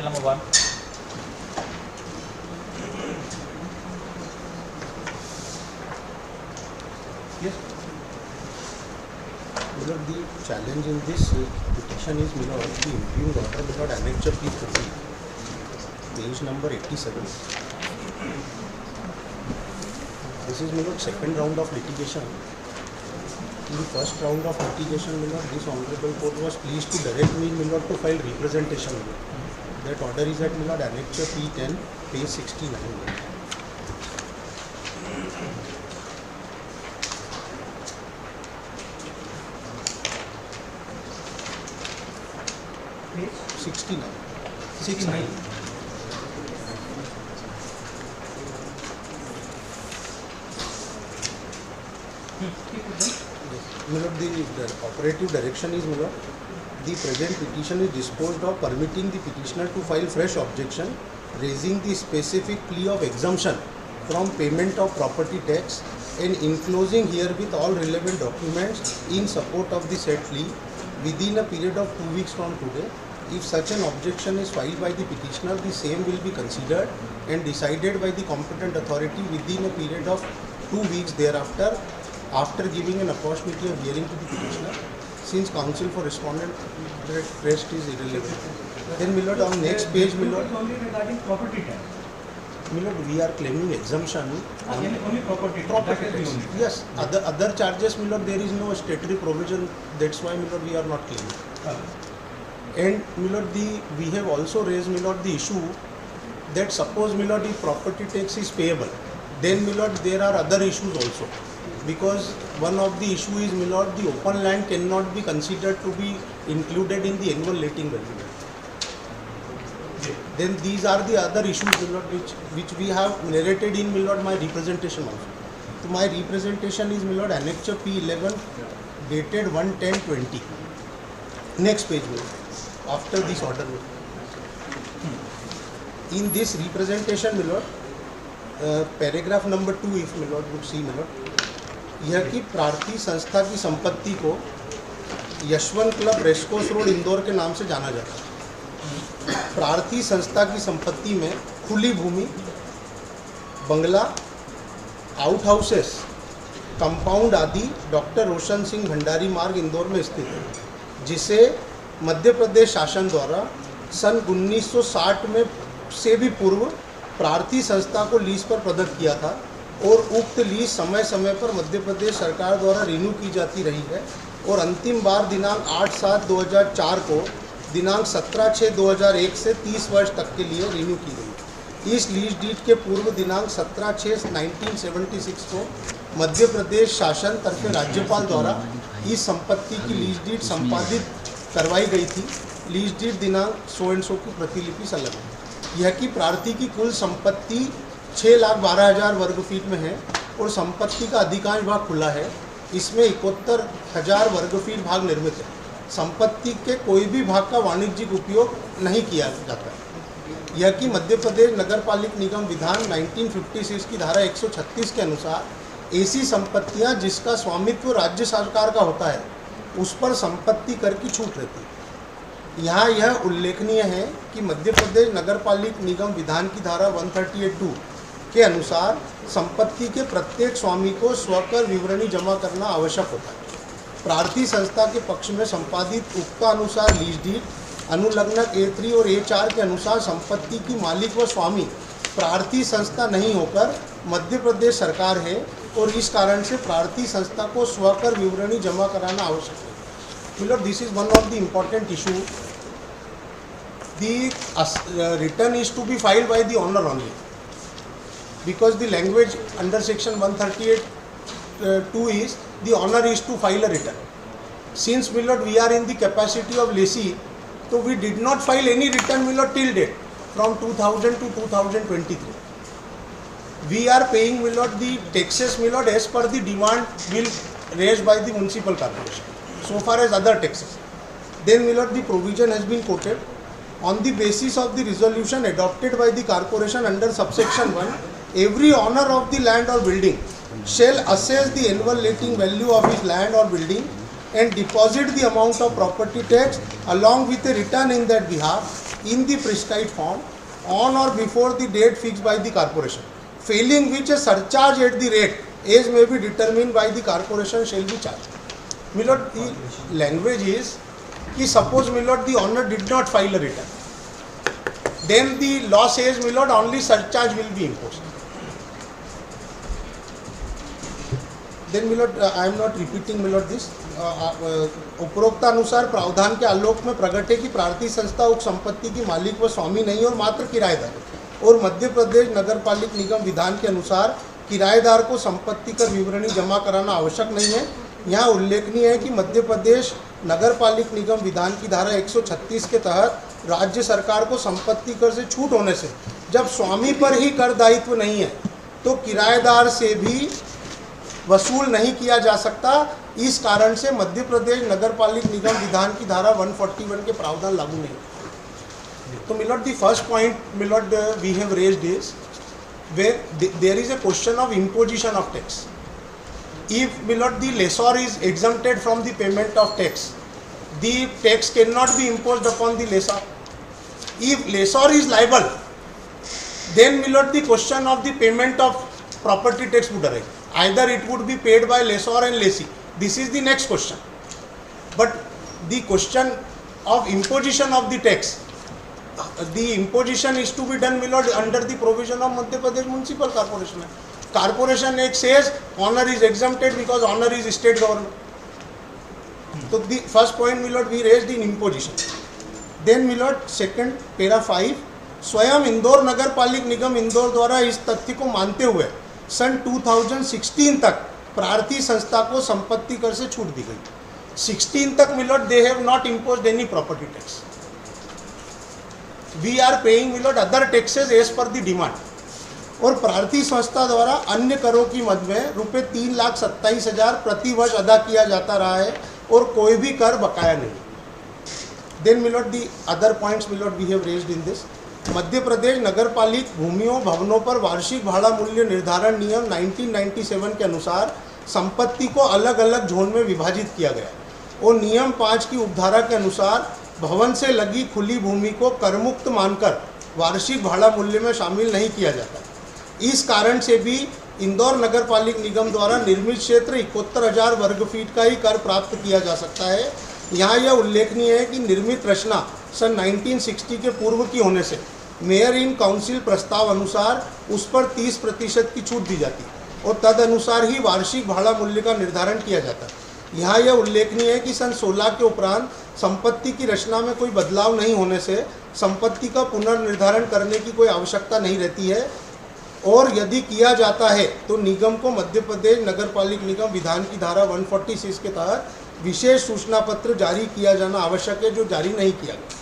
proposal number 1. Yes. Milord, the challenge in this petition is, Milord, the impugned order, Milord, annexure P30, page number 87. This is, Milord, second round of litigation. In the first round of litigation, Milord, this honorable court was pleased to direct me, Milord, to file representation. That order is at, Milord, annexure P10, page 69. Page 69. 69. Milord, the operative direction is, Milord, the present petition is disposed of permitting the petitioner to file fresh objection, raising the specific plea of exemption from payment of property tax and enclosing herewith all relevant documents in support of the said plea within a period of 2 weeks from today. If such an objection is filed by the petitioner, the same will be considered and decided by the competent authority within a period of 2 weeks thereafter, after giving an opportunity of hearing to the petitioner. Since counsel for respondent rest is irrelevant. Then, Milord, on next page, Milord, Only regarding property tax. Milord, we are claiming exemption on Only property property tax. That is tax. the only. Yes, other charges, Milord, there is no statutory provision. That's why, Milord, we are not claiming. And, Milord, we have also raised, Milord, the issue that suppose, Milord, if property tax is payable, then, Milord, there are other issues also. Because one of the issue is, Milord, the open land cannot be considered to be included in the annual letting value. Then these are the other issues, Milord, which we have narrated in, Milord, my representation also. So my representation is, Milord, annexure P11 dated 1/10/20. Next page, Milord, after this order. In this representation, Milord, paragraph number 2, if Milord would see, Milord, यह कि प्रार्थी संस्था की संपत्ति को Yashwant club racecourse road Indore के नाम से जाना जाता है। प्रार्थी संस्था की संपत्ति में खुली भूमि, बंगला, आउट हाउसेस, कंपाउंड आदि डॉक्टर रोशन सिंह भंडारी मार्ग इंदौर में स्थित है, जिसे मध्य प्रदेश शासन द्वारा सन 1960 में से भी पूर्व प्रार्थी संस्था को लीज पर प्रदत्त किया था और उक्त लीज समय समय पर मध्य प्रदेश सरकार द्वारा रिन्यू की जाती रही है और अंतिम बार दिनांक 8/7/2004 को दिनांक 17/6/2001 से 30 वर्ष तक के लिए रिन्यू की गई। इस लीज डीड के पूर्व दिनांक 17/6/1976 को मध्य प्रदेश शासन तरफे राज्यपाल द्वारा इस संपत्ति की लीज डीड संपादित करवाई गई थी। लीज डीड दिनांक सो एंड सो की प्रतिलिपि संलग्न। यह कि प्रार्थी की कुल संपत्ति 6,12,000 वर्ग फीट में है और संपत्ति का अधिकांश भाग खुला है। इसमें 71,000 वर्ग फीट भाग निर्मित है। संपत्ति के कोई भी भाग का वाणिज्यिक उपयोग नहीं किया जाता है। यह कि मध्य प्रदेश नगरपालिक निगम विधान 1956 की धारा 136 के अनुसार ऐसी संपत्तियां जिसका स्वामित्व राज्य सरकार का होता है उस पर संपत्ति कर की छूट रहती है। यहाँ यह उल्लेखनीय है कि मध्य प्रदेश नगरपालिक निगम विधान की धारा 138(2) के अनुसार संपत्ति के प्रत्येक स्वामी को स्वकर विवरणी जमा करना आवश्यक होता है। प्रार्थी संस्था के पक्ष में संपादित उक्तानुसार लीज डीड अनुलग्नक A3 और A4 के अनुसार संपत्ति की मालिक व स्वामी प्रार्थी संस्था नहीं होकर मध्य प्रदेश सरकार है और इस कारण से प्रार्थी संस्था को स्वकर विवरणी जमा कराना आवश्यक है। Milord, this is one of the important issue. The return is to be filed by the owner only, because the language under section 138(2) is the owner is to file a return. Since, Milord, we are in the capacity of lessee, so we did not file any return, Milord, till date from 2000 to 2023. We are paying, Milord, the taxes, Milord, as per the demand bill raised by the municipal corporation, so far as other taxes. Then, Milord, the provision has been quoted on the basis of the resolution adopted by the corporation under subsection 1. Every owner of the land or building shall assess the annual letting value of his land or building and deposit the amount of property tax along with a return in that behalf in the prescribed form on or before the date fixed by the corporation, failing which a surcharge at the rate as may be determined by the corporation shall be charged. My lord, the language is कि suppose my lord the owner did not file a return, then the law says my lord only surcharge will be imposed. Then my lord, I am not repeating my lord this. उपरोक्त अनुसार प्रावधान के आलोक में प्रकट है कि प्रार्थी संस्था उक्त संपत्ति की मालिक व स्वामी नहीं और मात्र किराएदार, और मध्य प्रदेश नगर पालिक निगम विधान के अनुसार किराएदार को संपत्ति कर विवरणी जमा कराना आवश्यक नहीं है। यहाँ उल्लेखनीय है कि मध्य प्रदेश नगर पालिक निगम विधान की धारा 136 के तहत राज्य सरकार को संपत्ति कर से छूट होने से जब स्वामी पर ही कर दायित्व नहीं है तो किराएदार से भी वसूल नहीं किया जा सकता। इस कारण से मध्य प्रदेश नगर पालिक निगम विधान की धारा 141 के प्रावधान लागू नहीं। तो milord, the first point milord we have raised is where there is a question of imposition of tax. If milord the lessor is exempted from the payment of tax, the tax cannot be imposed upon the lessor. If lessor is liable, then milord the question of the payment of property tax would arise. Either it would be paid by lessor and lessee. This is the next question. But the question of imposition of the tax, the imposition is to be done milord under the provision of Madhya Pradesh Municipal Corporation Act. Corporation Act says honor is exempted because honor is state government. So the first point milord we raised in imposition. Then milord second para 5, स्वयं इंदौर नगर पालिक निगम इंदौर द्वारा इस तथ्य को मानते हुए सन 2016 तक प्रार्थी संस्था को संपत्ति कर से छूट दी गई। 16 तक milord they have not imposed any property tax. We are paying milord other taxes as per the demand. और प्रार्थी संस्था द्वारा अन्य करों की मद में रुपये 3,27,000 प्रति वर्ष अदा किया जाता रहा है और कोई भी कर बकाया नहीं। Then milord the other points milord we have raised in this. Madhya Pradesh नगर पालिक भूमियों भवनों पर वार्षिक भाड़ा मूल्य निर्धारण नियम 1997 के अनुसार संपत्ति को अलग अलग जोन में विभाजित किया गया और नियम 5 की उपधारा के अनुसार भवन से लगी खुली भूमि को करमुक्त मानकर वार्षिक भाड़ा मूल्य में शामिल नहीं किया जाता। इस कारण से भी इंदौर नगर पालिक निगम द्वारा निर्मित क्षेत्र 71,000 वर्ग फीट का ही कर प्राप्त किया जा सकता है। यहाँ यह उल्लेखनीय है कि निर्मित रचना सन 1960 के पूर्व की होने से मेयर इन काउंसिल प्रस्ताव अनुसार उस पर 30% की छूट दी जाती और तद अनुसार ही वार्षिक भाड़ा मूल्य का निर्धारण किया जाता। यहाँ यह उल्लेखनीय है कि सन 16 के उपरांत संपत्ति की रचना में कोई बदलाव नहीं होने से संपत्ति का पुनर्निर्धारण करने की कोई आवश्यकता नहीं रहती है, और यदि किया जाता है तो निगम को मध्य प्रदेश नगर पालिक निगम विधान की धारा 146 के तहत विशेष सूचना पत्र जारी किया जाना आवश्यक है, जो जारी नहीं किया गया।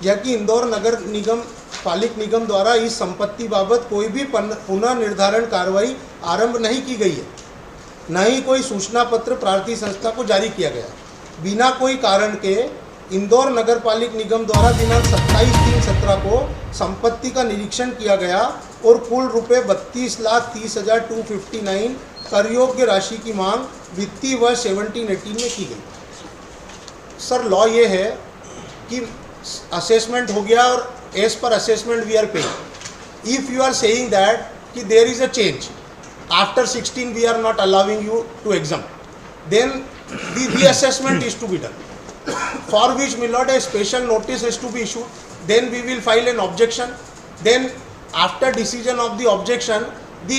यह कि इंदौर नगर निगम पालिक निगम द्वारा इस संपत्ति बाबत कोई भी पुनर्निर्धारण कार्रवाई आरंभ नहीं की गई है, न ही कोई सूचना पत्र प्रार्थी संस्था को जारी किया गया। बिना कोई कारण के इंदौर नगर पालिक निगम द्वारा दिनांक 27/3/17 को संपत्ति का निरीक्षण किया गया और कुल रुपये 32,30,259 कर योग्य राशि की मांग वित्तीय वर्ष 17-18 में की गई। सर लॉ ये है कि असेसमेंट हो गया और as per assessment we are paying. If you are saying that कि there is a change after 16 we are not allowing you to exam, then the reassessment is to be done, for which my lord a special notice is to be issued. Then we will file an objection. Then after decision of the objection, the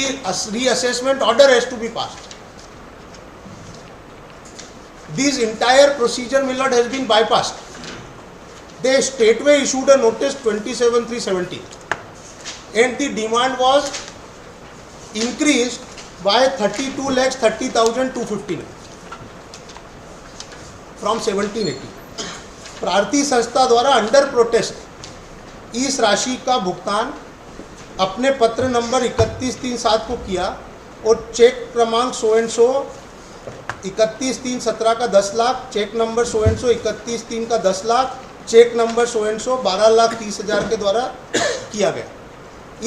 reassessment order has to be passed. This entire procedure my lord has been bypassed. They straightway issued a notice 27/3/17 and the demand was increased by 32,30,259 from 1780। प्रार्थी संस्था द्वारा under protest इस राशि का भुगतान अपने पत्र number 31/3/7 को किया और चेक क्रमांक 100 31/3/17 का 10 लाख, चेक नंबर 100 31/3 का 10 लाख, चेक नंबर 100 12,30,000 के द्वारा किया गया।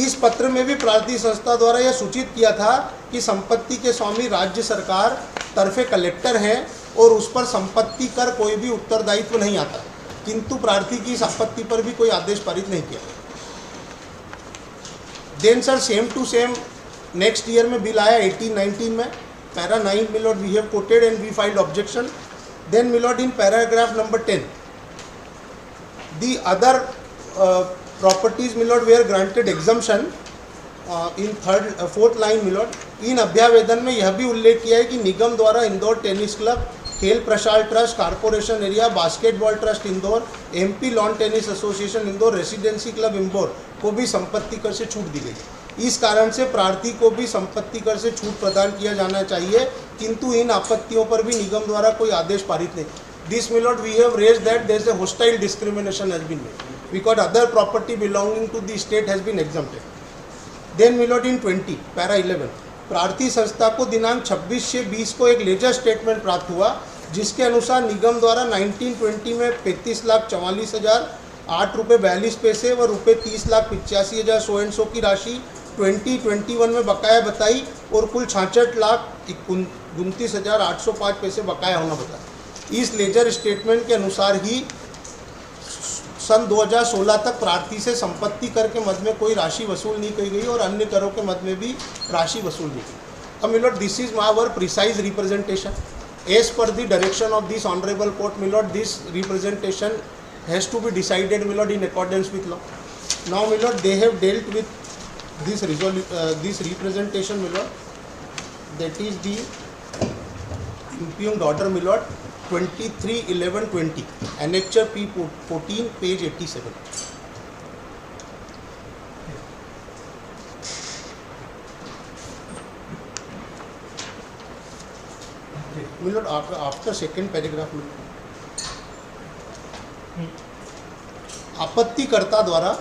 इस पत्र में भी प्रार्थी संस्था द्वारा यह सूचित किया था कि संपत्ति के स्वामी राज्य सरकार तरफे कलेक्टर हैं और उस पर संपत्ति कर कोई भी उत्तरदायित्व नहीं आता। किंतु प्रार्थी की इस आपत्ति पर भी कोई आदेश पारित नहीं किया। Then sir same to same next year में बिल आया 18-19 में, para 9 milord we have quoted and we filed objection. Then milord in paragraph number 10 the other properties milord were granted exemption in fourth line milord. इन अभ्यावेदन में यह भी उल्लेख किया है कि निगम द्वारा इंदौर टेनिस क्लब, खेल प्रसार trust, corporation area, basketball trust Indore, MP lawn tennis association Indore, residency club Indore को भी संपत्ति कर से छूट दी गई। इस कारण से प्रार्थी को भी संपत्ति कर से छूट प्रदान किया जाना चाहिए, किंतु इन आपत्तियों पर भी निगम द्वारा कोई आदेश पारित नहीं। This milord we have raised that there is a hostile discrimination has been made because other property belonging to the state has been exempted. Then milord in 20 para 11 प्रार्थी संस्था को दिनांक 26/20 को एक लेजर स्टेटमेंट प्राप्त हुआ, जिसके अनुसार निगम द्वारा 1920 में 35,44,008 रुपये 42 पैसे व रुपये 30,85,100 की राशि 2021 में बकाया बताई और कुल 66,29,805 पैसे बकाया होना बताया। इस लेजर स्टेटमेंट के अनुसार ही सन 2016 तक प्रार्थी से संपत्ति कर के मद में कोई राशि वसूल नहीं की गई और अन्य करों के मद में भी राशि वसूल नहीं की। अब milord this is our precise representation as per the direction of this honourable court milord this representation has to be decided milord in accordance with law. Now milord they have dealt with this representation milord that is the impugned order milord 23/11/20 annexure P14 page 87। Milord after second paragraph में आपत्तिकर्ता द्वारा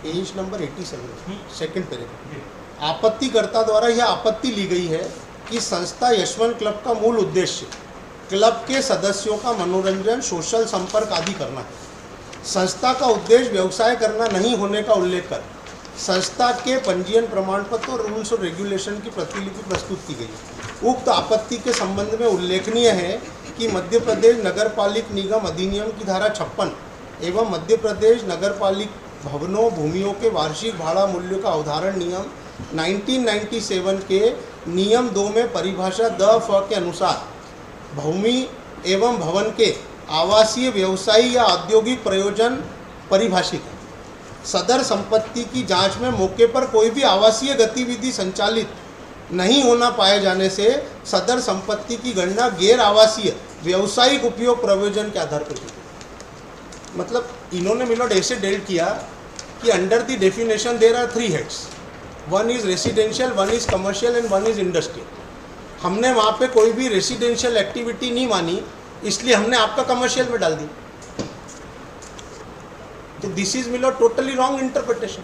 page number 87 second paragraph आपत्तिकर्ता द्वारा यह आपत्ति ली गई है कि संस्था यशवंत क्लब का मूल उद्देश्य क्लब के सदस्यों का मनोरंजन, सोशल संपर्क आदि करना है। संस्था का उद्देश्य व्यवसाय करना नहीं होने का उल्लेख कर संस्था के पंजीयन प्रमाण पत्र और रूल्स और रेगुलेशन की प्रतिलिपि प्रस्तुत की गई। उक्त आपत्ति के संबंध में उल्लेखनीय है कि मध्य प्रदेश नगरपालिक निगम अधिनियम की धारा 56 एवं मध्य प्रदेश नगरपालिक भवनों भूमियों के वार्षिक भाड़ा मूल्य का अवधारण नियम 1997 के नियम 2 में परिभाषा द फ के अनुसार भूमि एवं भवन के आवासीय, व्यवसायी या औद्योगिक प्रयोजन परिभाषित है। सदर संपत्ति की जांच में मौके पर कोई भी आवासीय गतिविधि संचालित नहीं होना पाए जाने से सदर संपत्ति की गणना गैर आवासीय व्यवसायिक उपयोग प्रयोजन के आधार पर की। मतलब इन्होंने मिलोड ऐसे डेल्ट किया कि under the definition there are 3 heads, one is residential, one is commercial and one is industrial. हमने वहाँ पे कोई भी रेसिडेंशियल एक्टिविटी नहीं मानी, इसलिए हमने आपका कमर्शियल में डाल दी। तो this is milord totally wrong interpretation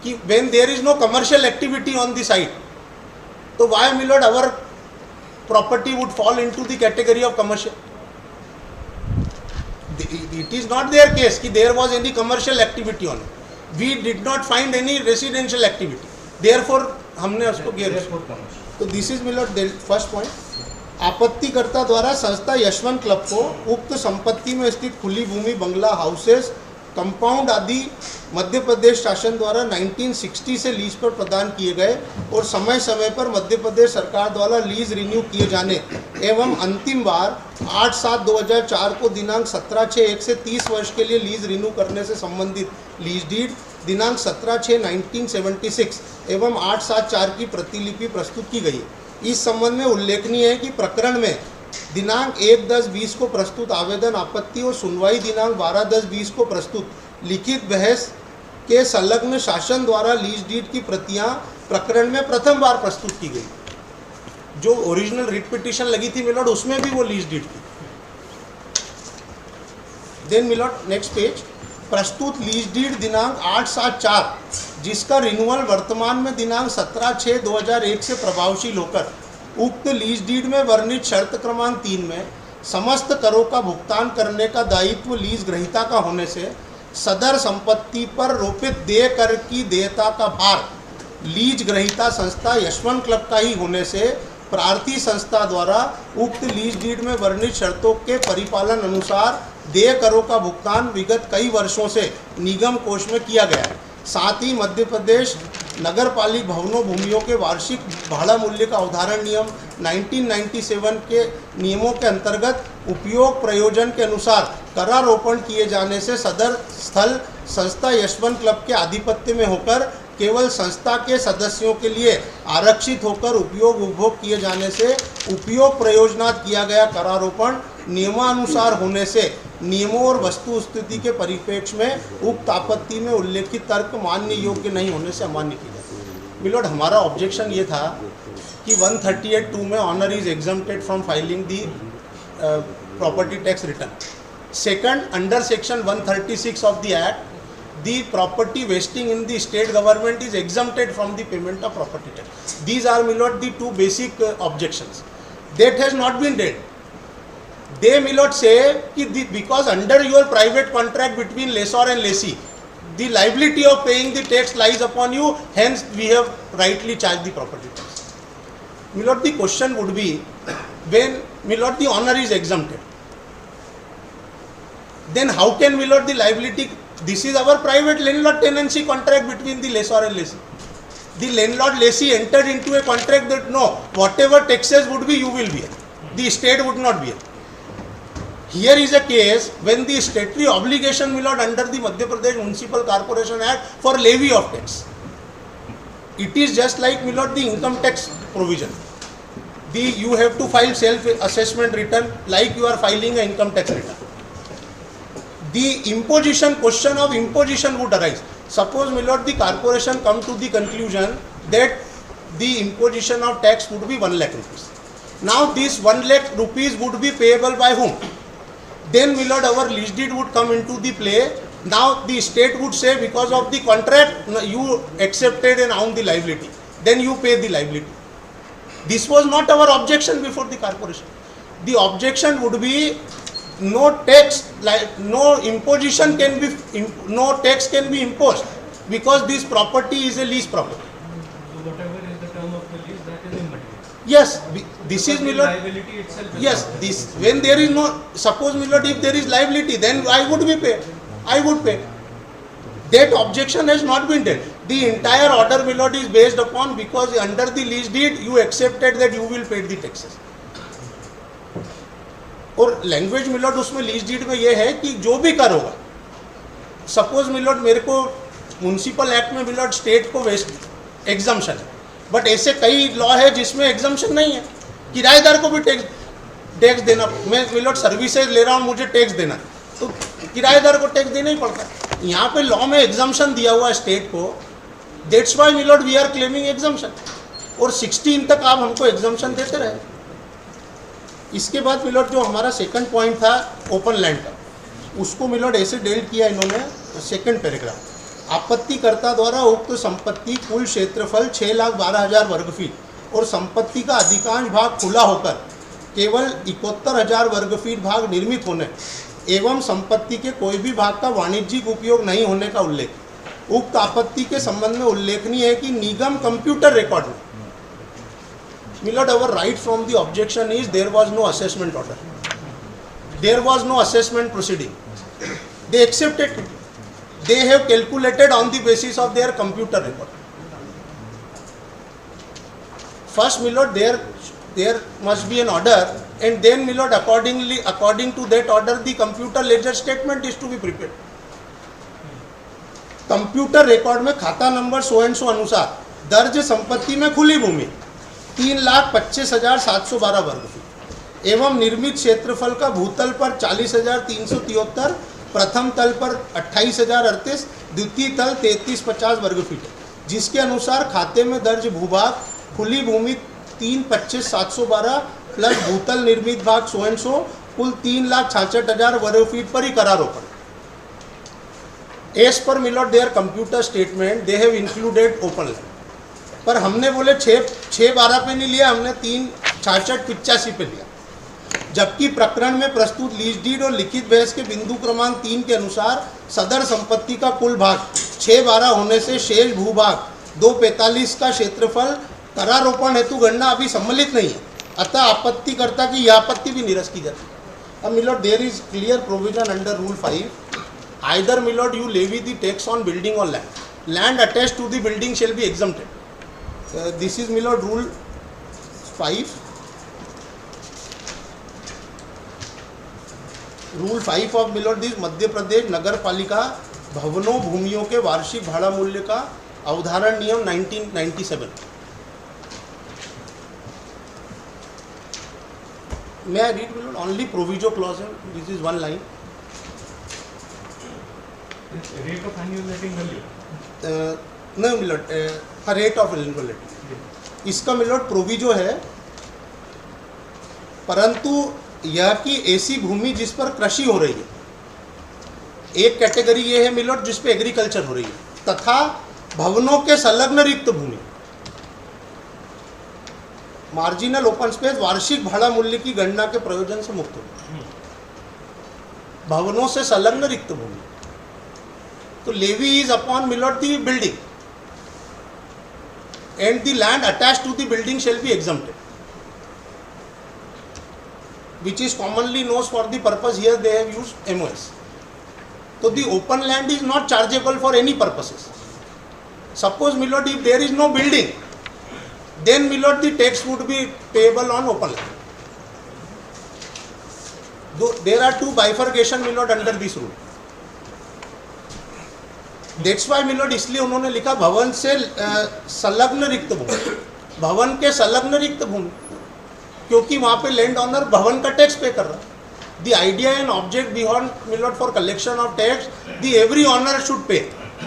कि when there is no commercial activity on the site, तो why milord our property would fall into the category of commercial. It is not their case कि there was any commercial activity on it, we did not find any residential activity, therefore हमने उसको गैर। तो this is milord first point. आपत्तिकर्ता द्वारा संस्था Yashwant club को उक्त संपत्ति में स्थित खुली भूमि, बंगला, हाउसेस, कंपाउंड आदि मध्य प्रदेश शासन द्वारा 1960 से लीज पर प्रदान किए गए और समय समय पर मध्य प्रदेश सरकार द्वारा लीज रिन्यू किए जाने एवं अंतिम बार 8/7/2004 को दिनांक 17/6/1 से 30 वर्ष के लिए लीज रिन्यू करने से संबंधित लीज डीड दिनांक 17/6/1976 एवं 8/7/4 की प्रतिलिपि प्रस्तुत की गई है। इस संबंध में उल्लेखनीय है कि प्रकरण में दिनांक 1/10/20 को प्रस्तुत आवेदन आपत्ति और सुनवाई दिनांक 12/10/20 को प्रस्तुत लिखित बहस के संलग्न शासन द्वारा लीज डीड की प्रतियां प्रकरण में प्रथम बार प्रस्तुत की गई। जो ओरिजिनल रिट पिटिशन लगी थी मिलोड, उसमें भी वो लीज डीड थी। देन मिलोड नेक्स्ट पेज, प्रस्तुत लीज डीड दिनांक 8/7/4 जिसका रिन्यूअल वर्तमान में दिनांक 17/6/2001 से प्रभावशील होकर उक्त लीज डीड में वर्णित शर्त क्रमांक 3 में समस्त करों का भुगतान करने का दायित्व लीज ग्रहीता का होने से सदर संपत्ति पर रोपित देय कर की देयता का भार लीज ग्रहीता संस्था यशवंत क्लब का ही होने से प्रार्थी संस्था द्वारा उक्त लीज डीड में वर्णित शर्तों के परिपालन अनुसार देय करों का भुगतान विगत कई वर्षों से निगम कोष में किया गया है। साथ ही मध्य प्रदेश नगरपालिक भवनों भूमियों के वार्षिक भाड़ा मूल्य का अवधारण नियम 1997 के नियमों के अंतर्गत उपयोग प्रयोजन के अनुसार करारोपण किए जाने से सदर स्थल संस्था यशवंत क्लब के आधिपत्य में होकर केवल संस्था के सदस्यों के लिए आरक्षित होकर उपयोग उपभोग किए जाने से उपयोग प्रयोजनात् किया गया करारोपण नियमानुसार होने से नियमों और वस्तु स्थिति के परिप्रेक्ष्य में उक्त आपत्ति में उल्लेखित तर्क मान्य योग्य नहीं होने से अमान्य की जाती। मिलोड, हमारा ऑब्जेक्शन ये था कि 138(2) में owner is exempted from filing the property tax return. Second, under section 136 of the act the property vesting in the state government is exempted from the payment of property tax. These are, my lord, the two basic objections. That has not been dealt. They, my lord, say that because under your private contract between lessor and lessee, the liability of paying the tax lies upon you, hence we have rightly charged the property tax. My lord, the question would be, when, my lord, the owner is exempted, then how can, my lord, the liability? This is our private landlord tenancy contract between the lessor and lessee. The landlord lessee entered into a contract that no, whatever taxes would be, you will bear. The state would not bear. Here is a case when the statutory obligation, my lord, under the Madhya Pradesh Municipal Corporation Act for levy of tax. It is just like, my lord, the income tax provision. You have to file self-assessment return like you are filing an income tax return. The imposition, question of imposition would arise. Suppose, my lord, the corporation come to the conclusion that the imposition of tax would be 1 lakh rupees. Now this 1 lakh rupees would be payable by whom? Then, my lord, our lease deed would come into the play. Now the state would say, because of the contract you accepted and own the liability, then you pay the liability. This was not our objection before the corporation. The objection would be no tax, like no imposition can be, no tax can be imposed because this property is a lease property. So whatever is the term of the lease, that is immaterial. Yes, this is, my lord. Liability itself. Yes, this, when there is no, suppose, my lord, if there is liability, then I would be paid. I would pay. That objection has not been dealt. The entire order, my lord, is based upon because under the lease deed you accepted that you will pay the taxes. और language, milord, उसमें lease deed में ये है कि जो भी कर होगा, सपोज, मिलोड, मेरे को म्यूनसिपल एक्ट में, मिलोड, स्टेट को वेस्ट एग्जम्पशन है, बट ऐसे कई लॉ है जिसमें एग्जम्पशन नहीं है। किराएदार को भी टैक्स देना, मैं, मिलोड, सर्विसेज ले रहा हूँ, मुझे टैक्स देना, तो किराएदार को टैक्स देना ही पड़ता है। यहाँ पे लॉ में एग्जम्पशन दिया हुआ है स्टेट को, that's why, milord, we are claiming exemption, और 16 तक आप हमको एग्जम्पशन देते रहे। इसके बाद, मिलोड, जो हमारा सेकंड पॉइंट था ओपन लैंड का, उसको, मिलोड, ऐसे डील किया इन्होंने। सेकंड पैराग्राफ, आपत्तिकर्ता द्वारा उक्त संपत्ति कुल क्षेत्रफल 6,12,000 वर्ग फीट और संपत्ति का अधिकांश भाग खुला होकर केवल 71,000 वर्ग फीट भाग निर्मित होने एवं संपत्ति के कोई भी भाग का वाणिज्यिक उपयोग नहीं होने का उल्लेख। उक्त आपत्ति के संबंध में उल्लेखनीय है कि निगम कंप्यूटर रिकॉर्ड में, Milord, our right from the objection is there was no assessment order. There was no assessment proceeding. They accepted it. They have calculated on the basis of their computer record. First, Milord, there must be an order, and then, Milord, according to that order, the computer ledger statement is to be prepared. Computer record में खाता number so and so अनुसार दर्ज संपत्ति में खुली भूमि 3,25,712 वर्ग feet एवं निर्मित क्षेत्रफल का भूतल पर 40,373, प्रथम तल पर 28,038, द्वितीय तल 3350 वर्ग फीट है, जिसके अनुसार खाते में दर्ज भूभाग खुली भूमि 3,25,712 प्लस भूतल निर्मित भाग सो एंड सो कुल 3,66,000 वर्ग फीट पर ही करारोपण। As per, milord, their computer statement they have included open land, पर हमने बोले 6/12 पे नहीं लिया, हमने 3/66/85 पे लिया, जबकि प्रकरण में प्रस्तुत लीज डीड और लिखित बहस के बिंदु क्रमांक 3 के अनुसार सदर संपत्ति का कुल भाग 6/12 होने से शेष भूभाग 2/45 का क्षेत्रफल करारोपण हेतु गणना अभी सम्मिलित नहीं है। अतः आपत्तिकर्ता की यह आपत्ति भी निरस्त की जाती है। अब milord there is clear provision under rule 5, either milord you levy the tax on building or land attach to the building shall be exempted. This is milord rule 5। Rule 5 of milord this Madhya Pradesh नगर पालिका भवनों भूमियों के वार्षिक भाड़ा मूल्य का अवधारण नियम 1997। May I read milord only proviso clause? This is one line. Rate of annual letting value. No milord, rate of annual letting. इसका मिलोड प्रोविजो है, परंतु यह कि ऐसी भूमि जिस पर कृषि हो रही है, एक कैटेगरी ये है मिलोड जिस पे एग्रीकल्चर हो रही है, तथा भवनों के संलग्न रिक्त भूमि, मार्जिनल ओपन स्पेस वार्षिक भाड़ा मूल्य की गणना के प्रयोजन से मुक्त हो। भवनों से संलग्न रिक्त भूमि, तो levy is upon milord the building and the land attach to the building shall be exempted, which is commonly known for the purpose here they have used MOS. So the open land is not chargeable for any purposes. Suppose milord if there is no building, then milord the tax would be payable on open land. Though there are two bifurcation milord under this rule. That's why milord इसलिए उन्होंने लिखा भवन से संलग्न रिक्त भूमि, भवन के संलग्न रिक्त भूमि, क्योंकि वहाँ पे लैंड ऑनर भवन का टैक्स पे कर रहा है। The idea and object beyond milord for collection of tax, the every owner should pay,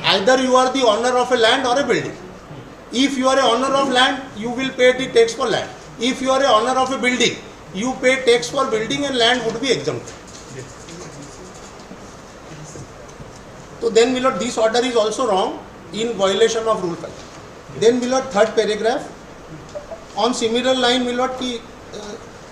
either you are the owner of a land or a building. If you are a owner of land you will pay the tax for land, if you are a owner of a building you pay tax for building and land would be exempted. तो then milord this order is also wrong in violation of rule 5। Then milord third paragraph on similar line milord की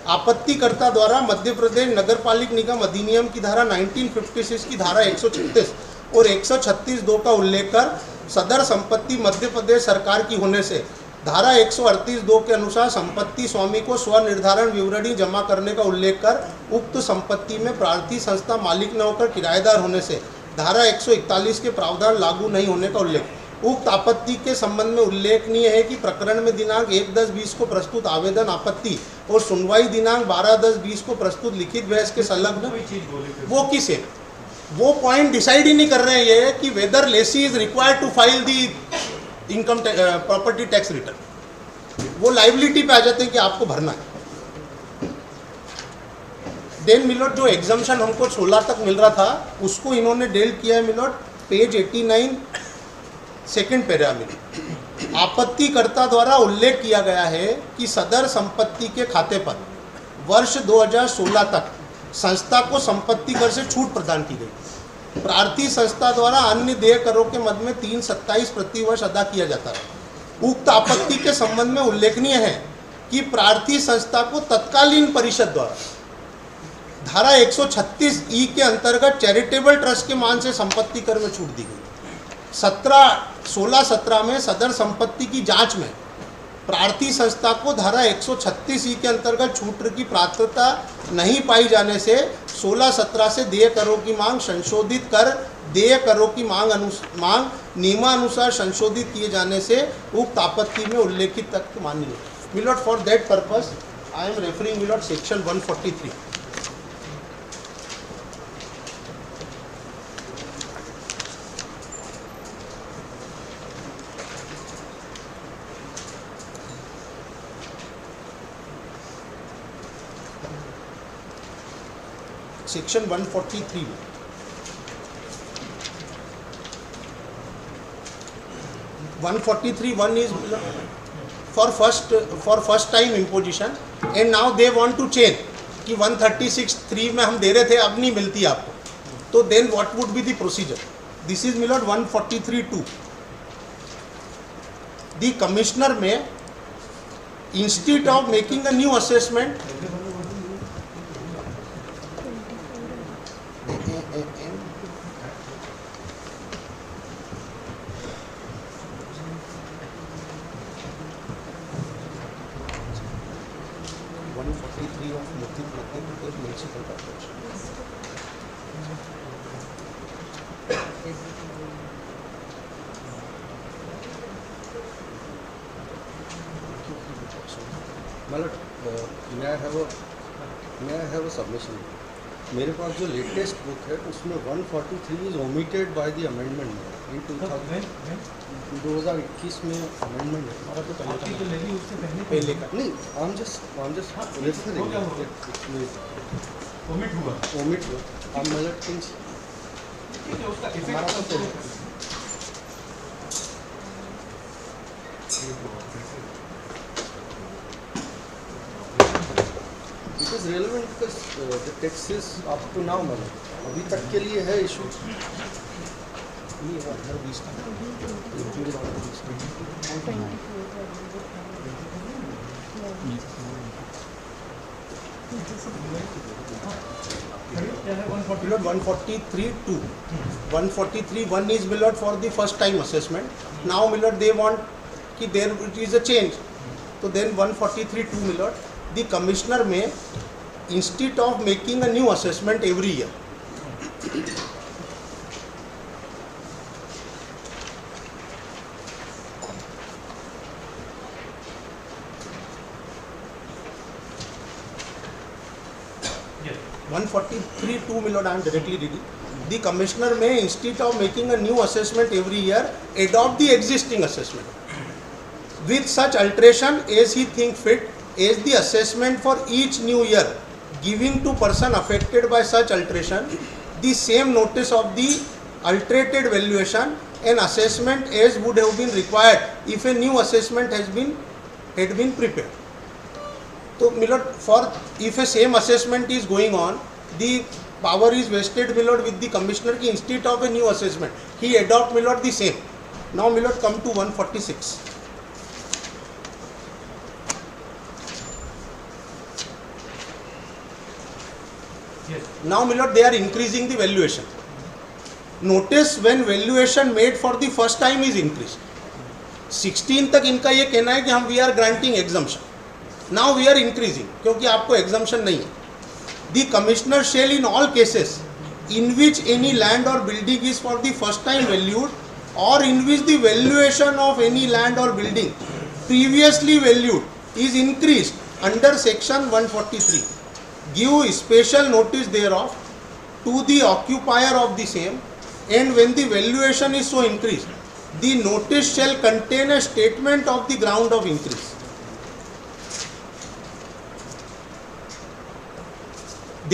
आपत्तिकर्ता द्वारा मध्य प्रदेश नगर पालिक निगम अधिनियम की धारा 1956 की धारा 136 और 136(2) का उल्लेख कर सदर संपत्ति मध्य प्रदेश सरकार की होने से धारा 138(2) के अनुसार संपत्ति स्वामी को स्वनिर्धारण विवरणी जमा करने का उल्लेख कर उक्त संपत्ति में प्रार्थी संस्था मालिक न होकर किराएदार होने से धारा 141 के प्रावधान लागू नहीं होने का उल्लेख। उक्त आपत्ति के संबंध में उल्लेखनीय है कि प्रकरण में दिनांक 1/10/20 को प्रस्तुत आवेदन आपत्ति और सुनवाई दिनांक 12/10/20 को प्रस्तुत लिखित बहस के संलग्न वो किस है, वो पॉइंट डिसाइड ही नहीं कर रहे हैं ये कि whether lessee is required to file the income property tax return, वो लाइबिलिटी पे आ जाते हैं कि आपको भरना है। देन मिलोड जो एग्जम्पशन हमको 16 तक मिल रहा था उसको इन्होंने डेल्ट किया है मिलोड पेज 89 सेकेंड पैरा में। आपत्तिकर्ता द्वारा उल्लेख किया गया है कि सदर संपत्ति के खाते पर वर्ष 2016 तक संस्था को संपत्ति कर से छूट प्रदान की गई। प्रार्थी संस्था द्वारा अन्य देय करों के मद में 3.27 प्रतिवर्ष अदा किया जाता है। उक्त आपत्ति के संबंध में उल्लेखनीय है कि प्रार्थी संस्था को तत्कालीन परिषद द्वारा धारा 136(e) के अंतर्गत चैरिटेबल ट्रस्ट के मान से संपत्ति कर में छूट दी गई। 16-17 में सदर संपत्ति की जांच में प्रार्थी संस्था को धारा 136(e) के अंतर्गत छूट की पात्रता नहीं पाई जाने से 16-17 से देय करों की मांग संशोधित कर देय करों की मांग नियमानुसार संशोधित किए जाने से उक्त आपत्ति में उल्लेखित तथ्य मान्य है। Milord for that purpose I am referring milord section 143। Section 143 में (143)(1) is for first time imposition and now they want to change कि 136(3) में हम दे रहे थे अब नहीं मिलती आपको, तो then what would be the procedure? This is milord 143(2). The commissioner may instead of making a new assessment मतलब मैं हैव अ सबमिशन। मेरे पास जो लेटेस्ट बुक है उसमें 143 is omitted by the amendment in 2021 में अमेंडमेंट है। हमारा तो पहले आपकी जो लगी उससे पहले का नहीं, I am just referring omit हुआ। ओमिट अब मतलब थिंग्स ठीक है, उसका हमारा तो पहले effect it is relevant because the text is up to now, मतलब अभी तक के लिए है इशू। ये 20 का Milord 143(2). 143(1) is Milord for the first time assessment. Now Milord they want कि there it is a change. So then 143(2) Milord, the commissioner may, instead of making a new assessment every year, yes. 143(2) Milord, I am directly reading. The commissioner may, instead of making a new assessment every year, adopt the existing assessment with such alteration as he think fit, as the assessment for each new year, giving to person affected by such alteration the same notice of the alterated valuation and assessment as would have been required if a new assessment had been prepared. So Milord, for if a same assessment is going on, the power is vested Milord with the commissioner ki instead of a new assessment he adopt Milord the same. Now Milord come to 146. Yes. Now Milord, they are increasing the valuation. Notice when valuation made for the first time is increased. 16 तक इनका ये कहना है कि हम we are granting exemption. Now we are increasing क्योंकि आपको exemption नहीं है. The commissioner shall in all cases in which any land और building is for the first time valued or in which the valuation of any land और building previously valued is increased under section 143 give special notice thereof to the occupier of the same, and when the valuation is so increased, the notice shall contain a statement of the ground of increase.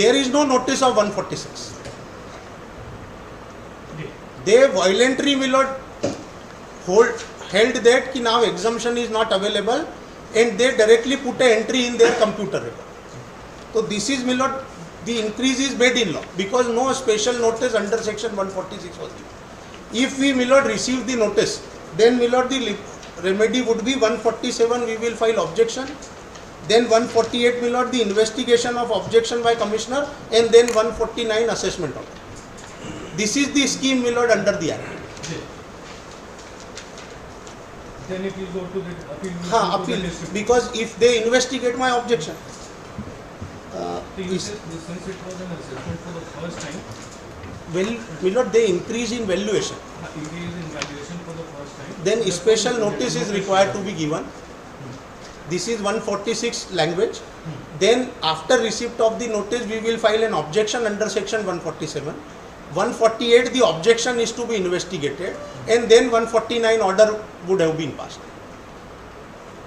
There is no notice of 146. They violently Milord held that ki now exemption is not available, and they directly put an entry in their computer record. So this is Milord, the increase is made in law because no special notice under section 146 was given. If we Milord receive the notice, then Milord the remedy would be 147 we will file objection, then 148 Milord the investigation of objection by commissioner, and then 149 assessment order. This is the scheme Milord under the act. Yes. Then it will go to the appeal. हाँ appeal, because if they investigate my objection. So you said since it was an assessment for the first time, Well, Milord, they increase in valuation. increase in valuation for the first time. Then special notice is required to be given. This is 146 language. Then after receipt of the notice, we will file an objection under section 147. 148, the objection is to be investigated, and then 149 order would have been passed.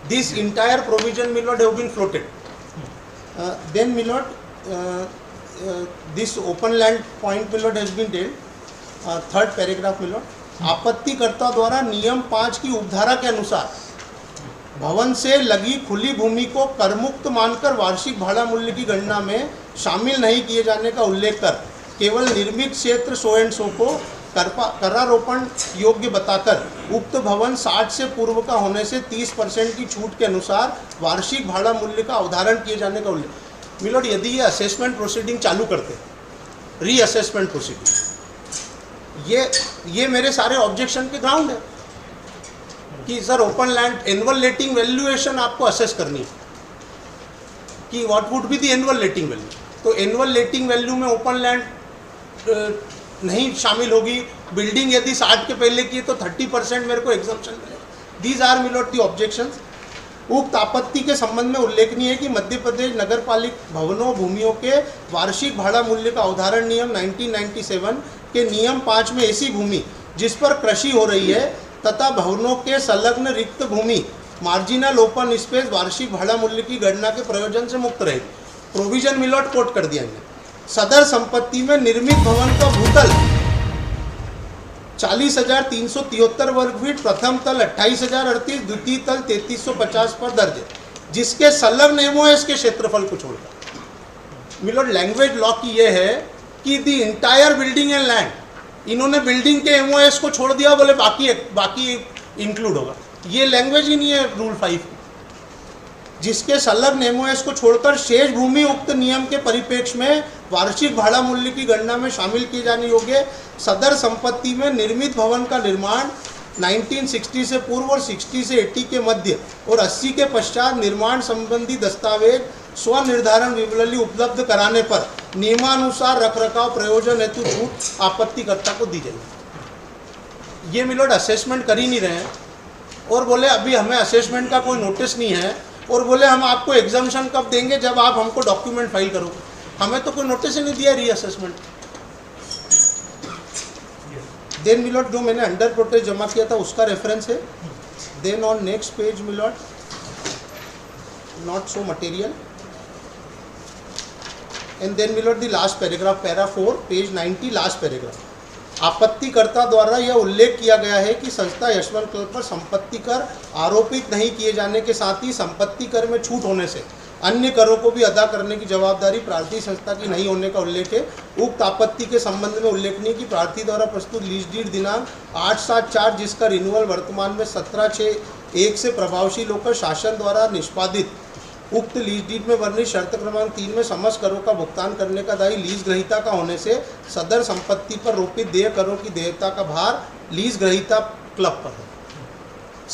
This entire provision, Milord, have been floated. Then Milord, this open land point Milord has been dealt. Third paragraph Milord, आपत्तिकर्ता द्वारा नियम 5 की उपधारा के अनुसार भवन से लगी खुली भूमि को करमुक्त मानकर वार्षिक भाड़ा मूल्य की गणना में शामिल नहीं किए जाने का उल्लेख कर केवल निर्मित क्षेत्र 100 एंड 100 को करारोपण योग्य बताकर उक्त भवन 60 से पूर्व का होने से 30% की छूट के अनुसार वार्षिक भाड़ा मूल्य का अवधारण किए जाने का उल्लेख. मिलोड, यदि ये असेसमेंट प्रोसीडिंग चालू करते रीअसेसमेंट प्रोसीडिंग, ये मेरे सारे ऑब्जेक्शन के ग्राउंड है कि सर ओपन लैंड एनुअल लेटिंग वैल्यूएशन आपको असेस करनी है कि what would be the annual letting value. तो एनुअल लेटिंग वैल्यू में ओपन लैंड नहीं शामिल होगी. बिल्डिंग यदि 60 के पहले की तो 30% मेरे को एग्जम्पशन मिले. These are milord the objections. उक्त आपत्ति के संबंध में उल्लेखनीय है कि मध्य प्रदेश नगर पालिक भवनों भूमियों के वार्षिक भाड़ा मूल्य का अवधारण नियम 1997 के नियम 5 में ऐसी भूमि जिस पर कृषि हो रही है तथा भवनों के संलग्न रिक्त भूमि मार्जिनल ओपन स्पेस वार्षिक भाड़ा मूल्य की गणना के प्रयोजन से मुक्त रहेगी। प्रोविजन मिलॉट कोट कर दिया इन्हें। सदर संपत्ति में निर्मित भवन का भूतल 40,373 वर्ग फीट, प्रथम तल 28,038, द्वितीय तल 3350 पर दर्ज है, जिसके संलग्न एमओएस के क्षेत्रफल को छोड़कर। मिलॉट लैंग्वेज लॉ की यह है कि the entire building and land, इन्होंने बिल्डिंग के एमओएस को छोड़ दिया, बोले बाकी इंक्लूड होगा। ये लैंग्वेज ही नहीं है रूल 5 की। जिसके संलग्न एमओएस को छोड़कर शेष भूमि उक्त नियम के परिप्रेक्ष्य में वार्षिक भाड़ा मूल्य की गणना में शामिल किए जाने योग्य। सदर संपत्ति में निर्मित भवन का निर्माण 1960 से पूर्व और 60 से 80 के मध्य और 80 के पश्चात निर्माण संबंधी दस्तावेज स्वनिर्धारण विवरणी उपलब्ध कराने पर नियमानुसार रखरखाव प्रयोजन हेतु छूट आपत्तिकर्ता को दी जाएगी। ये मिलोड असेसमेंट कर ही नहीं रहे हैं और बोले अभी हमें असेसमेंट का कोई नोटिस नहीं है, और बोले हम आपको एग्जामिशन कब देंगे, जब आप हमको डॉक्यूमेंट फाइल करोगे। हमें तो कोई नोटिस ही नहीं दिया रीअसेसमेंट। देन मिलोड जो मैंने अंडर प्रोटेस्ट जमा किया था उसका रेफरेंस है। Then on next page milord not so material and then milord the last paragraph, para 4 page 90 last paragraph. आपत्तिकर्ता द्वारा यह उल्लेख किया गया है कि संस्था यशवंत क्लब पर संपत्ति कर आरोपित नहीं किए जाने के साथ ही संपत्ति कर में छूट होने से अन्य करों को भी अदा करने की जवाबदारी प्रार्थी संस्था की नहीं होने का उल्लेख है। उक्त आपत्ति के संबंध में उल्लेखनीय कि प्रार्थी द्वारा प्रस्तुत लीज डीड दिनांक 8/7/4 जिसका रिन्यूअल वर्तमान में 17/6/1 से प्रभावशील होकर शासन द्वारा निष्पादित उक्त लीज डीड में वर्णित शर्त क्रमांक 3 में समस्त करों का भुगतान करने का दायी लीज ग्रहीता का होने से सदर संपत्ति पर रोपित देय करों की देयता का भार लीज ग्रहीता क्लब पर है।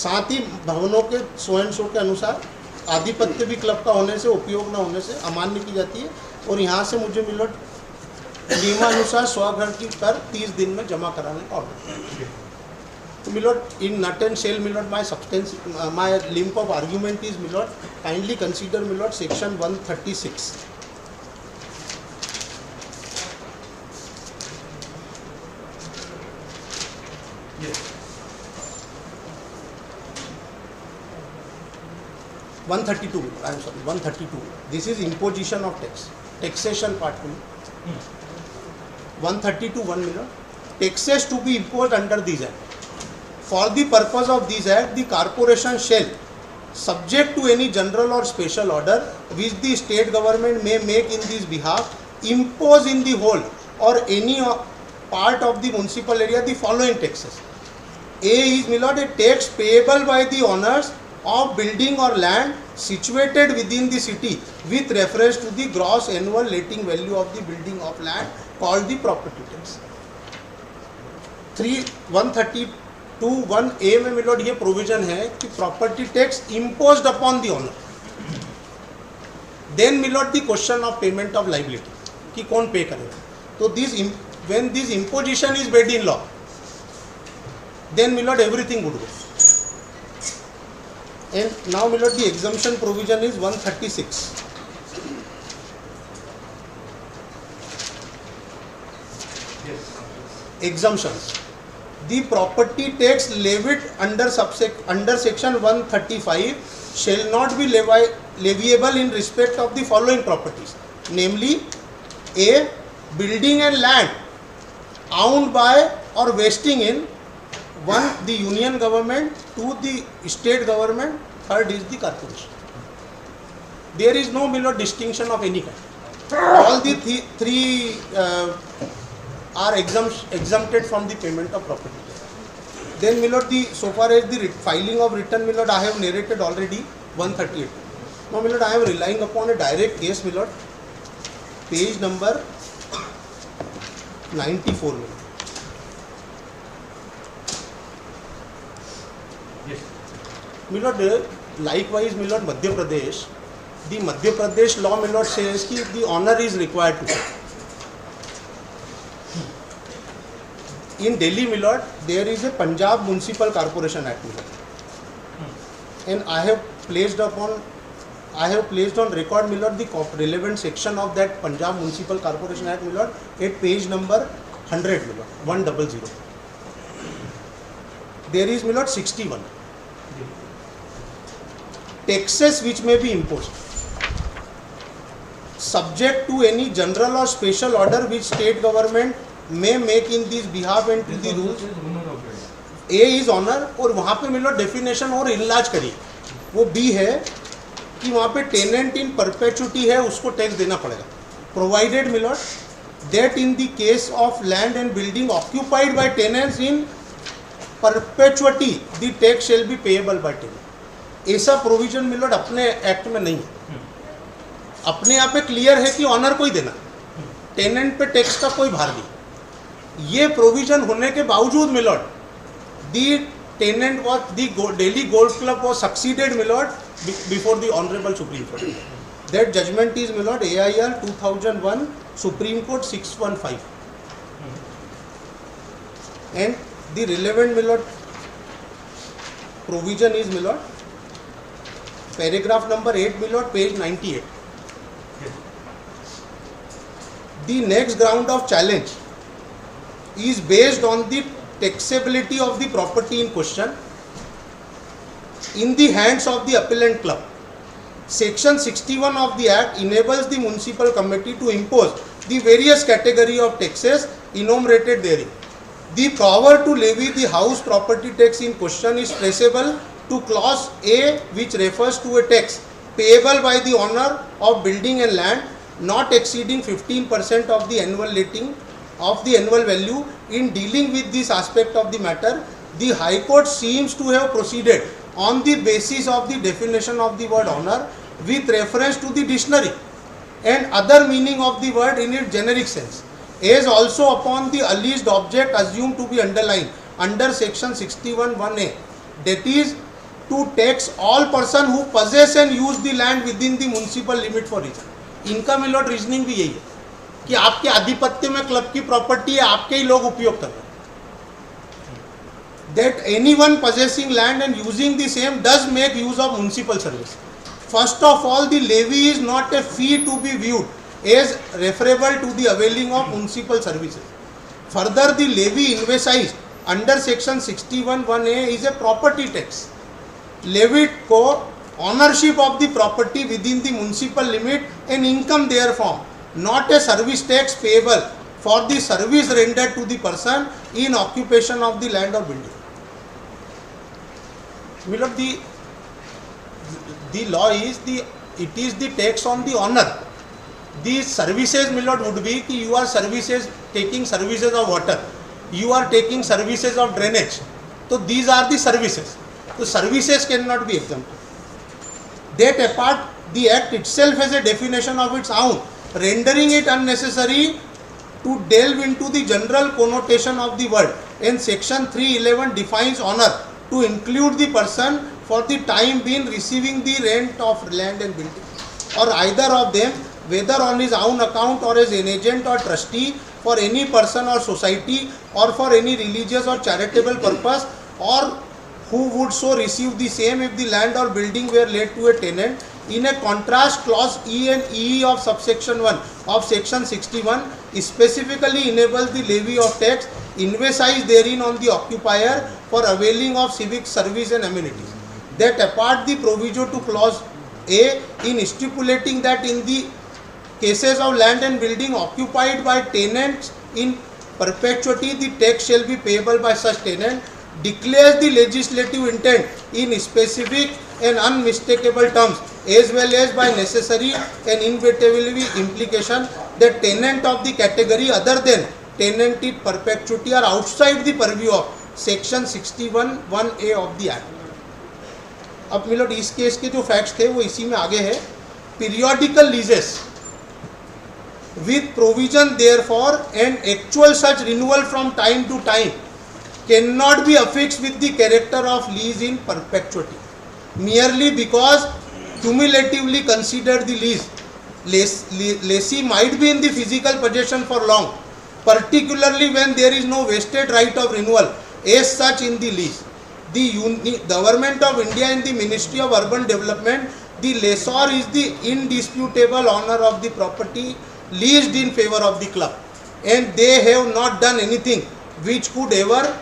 साथ ही भवनों के सो एंड शो के अनुसार आधिपत्य भी क्लब का होने से उपयोग न होने से अमान्य की जाती है। और यहाँ से मुझे मिलोट नियमानुसार स्वघर की कर 30 दिन में जमा कराने का ऑर्डर। तो milord in nut and shell milord my substance my link of argument is milord kindly consider milord section 136। Yes. 132, I am sorry, 132. This is imposition of tax, taxation part 2. 132, 1 minute. Taxes to be imposed under this act. For the purpose of this act, the corporation shall, subject to any general or special order which the state government may make in this behalf, impose in the whole or any part of the municipal area the following taxes. A is milord a tax payable by the owners of building or land situated within the city with reference to the gross annual letting value of the building of land called the property tax. 132 1A में milord ये provision है कि property tax imposed upon the owner. Then milord the question of payment of liability कि कौन pay करेगा। तो this when this imposition is made in law then milord everything would go. And now milord the exemption provision is 136. Yes. Exemptions. The property tax levied under section 135 shall not be leviable in respect of the following properties, namely A. Building and land owned by or vesting in 1. the union government, 2. the state government, 3rd is the corporation. There is no milord distinction of any kind. All the three are exempted from the payment of property tax. Then milord the so far as the filing of return milord I have narrated already 138. Now milord I am relying upon a direct case milord, page number 94 milord. Yes. Milord likewise milord Madhya Pradesh the Madhya Pradesh law milord says कि the owner is required to pay. In Delhi milord there is a Punjab Municipal Corporation Act milord and I have placed upon, I have placed on record, my lord, the relevant section of that Punjab Municipal Corporation Act, my lord, at page number 100, my lord, 100. There is, my lord, 61. Taxes which may be imposed, subject to any general or special order which state government may make in this behalf and to the rules. A is owner, और वहाँ पे मिलो definition और इलाज करिए, वो B है कि वहाँ पे टेनेंट इन परपेचुटी है, उसको टैक्स देना पड़ेगा, provided milord that in the case of land and building occupied by tenants in perpetuity the tax shall be payable by tenant. ऐसा प्रोविजन मिलो अपने एक्ट में नहीं है, अपने यहाँ पे क्लियर है कि ऑनर को ही देना, टेनेंट पे टैक्स का कोई भार नहीं। ये प्रोविजन होने के बावजूद milord the tenant was, the Delhi Golf Club was succeeded, my lord, before the Honorable Supreme Court. That judgment is, my lord, AIR 2001, Supreme Court 615. And the relevant, my lord, provision is, my lord, paragraph number 8, my lord, page 98. The next ground of challenge is based on the taxability of the property in question in the hands of the appellant club. Section 61 of the Act enables the municipal committee to impose the various category of taxes enumerated therein. The power to levy the house property tax in question is traceable to clause A, which refers to a tax payable by the owner of building and land not exceeding 15% of the annual letting of the annual value. In dealing with this aspect of the matter, the High Court seems to have proceeded on the basis of the definition of the word owner with reference to the dictionary and other meaning of the word in its generic sense, as also upon the alleged object assumed to be underlined under section 61(1)(a), that is to tax all person who possess and use the land within the municipal limit for region. इनका मिलोट reasoning भी यही है कि आपके आधिपत्य में club की property है, आपके ही लोग उपयोग कर रहे हैं. That anyone possessing land and using the same does make use of municipal service. First of all, the levy is not a fee to be viewed as referable to the availing of municipal services. Further, the levy envisaged under section 61(1)(a) is a property tax levied को ownership of the property within the municipal limit and income therefrom, not a service tax payable for the service rendered to the person in occupation of the land or building. Milord, the law is it is the tax on the owner. These services, milord, would be कि you are taking services of water, you are taking services of drainage. So these are the services. So services cannot be exempted. That apart, the Act itself has a definition of its own, rendering it unnecessary to delve into the general connotation of the word. And section 311 defines honor to include the person for the time being receiving the rent of land and building, or either of them, whether on his own account or as an agent or trustee for any person or society or for any religious or charitable purpose, or who would so receive the same if the land or building were let to a tenant. In a contrast, clause E and EE of subsection 1 of section 61 specifically enables the levy of tax envisaged therein on the occupier for availing of civic service and amenities. That apart, the proviso to clause A in stipulating that in the cases of land and building occupied by tenants in perpetuity, the tax shall be payable by such tenant, declares the legislative intent in specific and unmistakable terms, as well as by necessary and inevitable implication that tenant of the category other than tenant in perpetuity are outside the purview of section 61(1)(a) of the Act. अब मिलोट इस case के जो facts थे वो इसी में आगे है. Periodical लीजेस with provision therefore and actual such renewal from time to time cannot be affixed with the character of lease in perpetuity merely because cumulatively considered the lease. Lessee might be in the physical possession for long, particularly when there is no vested right of renewal as such in the lease. the Government of India and the Ministry of Urban Development, the lessor is the indisputable owner of the property leased in favor of the club, and they have not done anything which could ever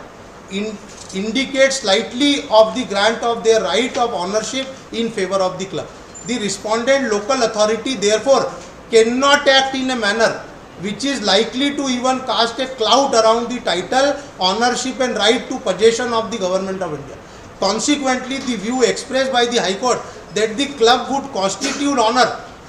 indicate slightly of the grant of their right of ownership in favor of the club. The respondent local authority therefore cannot act in a manner which is likely to even cast a cloud around the title, ownership and right to possession of the Government of India. Consequently, the view expressed by the High Court that the club would constitute owner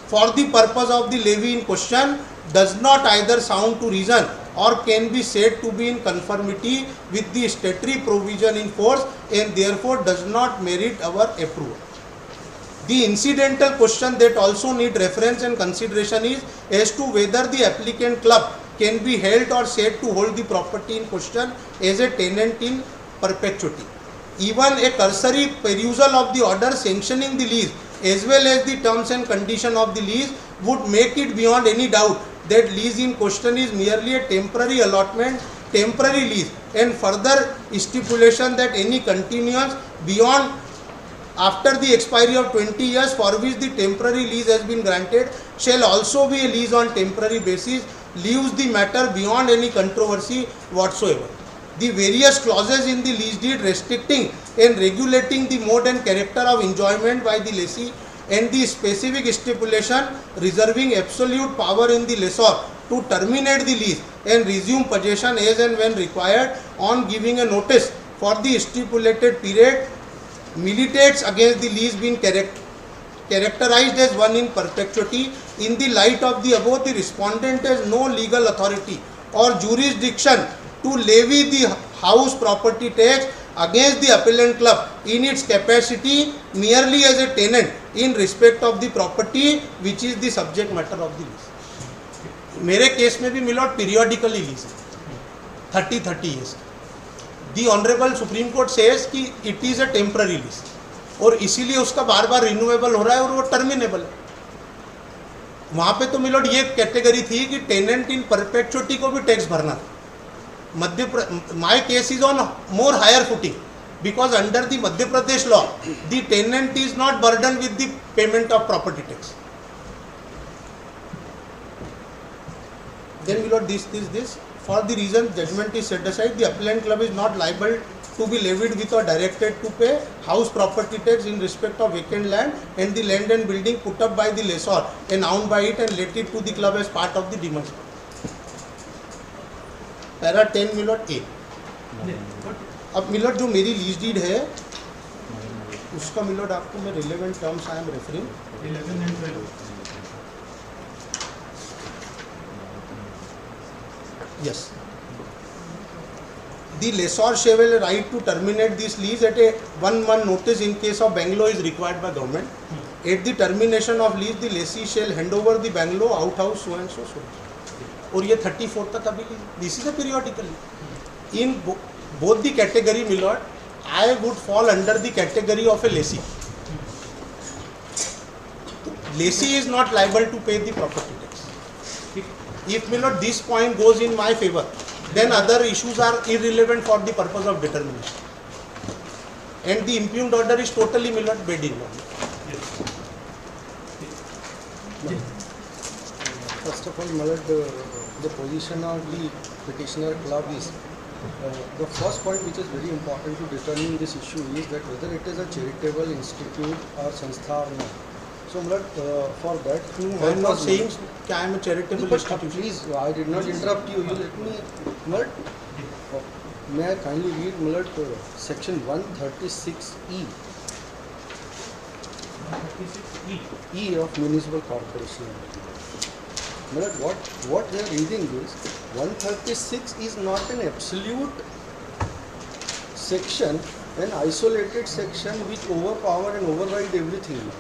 for the purpose of the levy in question does not either sound to reason or can be said to be in conformity with the statutory provision in force, and therefore does not merit our approval. The incidental question that also need reference and consideration is as to whether the applicant club can be held or said to hold the property in question as a tenant in perpetuity. Even a cursory perusal of the order sanctioning the lease as well as the terms and condition of the lease would make it beyond any doubt that lease in question is merely a temporary allotment, temporary lease, and further stipulation that any continuance beyond after the expiry of 20 years for which the temporary lease has been granted shall also be a lease on temporary basis leaves the matter beyond any controversy whatsoever. The various clauses in the lease deed restricting and regulating the mode and character of enjoyment by the lessee and the specific stipulation reserving absolute power in the lessor to terminate the lease and resume possession as and when required on giving a notice for the stipulated period militates against the lease being characterized as one in perpetuity. In the light of the above, the respondent has no legal authority or jurisdiction to levy the house property tax against the appellant club in its capacity merely as a tenant in respect of the property which is the subject matter of the lease. मेरे case में भी milord periodically lease है 30 years. The honourable supreme court says कि it is a temporary lease और इसीलिए उसका बार बार renewable हो रहा है और वो टर्मिनेबल है. वहाँ पे तो मिलोट ये कैटेगरी थी कि टेनेंट इन परपेचुटी को भी टैक्स भरना था. My case is on more higher footing because under the Madhya Pradesh law the tenant is not burden with the payment of property tax. Then below this for the reason judgment is set aside, the appellant club is not liable to be levied with or directed to pay house property tax in respect of vacant land and the land and building put up by the lessor and owned by it and let it to the club as part of the demonstration. Para 10 मिलोट A. अब मिलोट जो मेरी lease deed है उसका मिलोट आपको मैं relevant terms I am referring 11 and 12. Yes. The lessor shall have a right to terminate this lease at a 1 month notice in case of bungalow is required by government. At the termination of lease, the lessee shall hand over the bungalow, outhouse, so and so. और ये 34 तक अभी this is a periodically. In both the category, my lord, I would fall under the category of a lessee. Lessee is not liable to pay the property tax. If my lord this point goes in my favor, then other issues are irrelevant for the purpose of determination, and the impugned order is totally my lord bad in law. First of all, my lord, the position of the petitioner club is the first point which is very important to determine this issue is that whether it is a charitable institute or sanstha or not. So, for that, I am not saying that I am a charitable institution. Please, I did not interrupt you. You let me, may I kindly read, section 136E. 136E. E of Municipal Corporation. What they are reading is 136 is not an absolute section, an isolated section which overpower and override everything.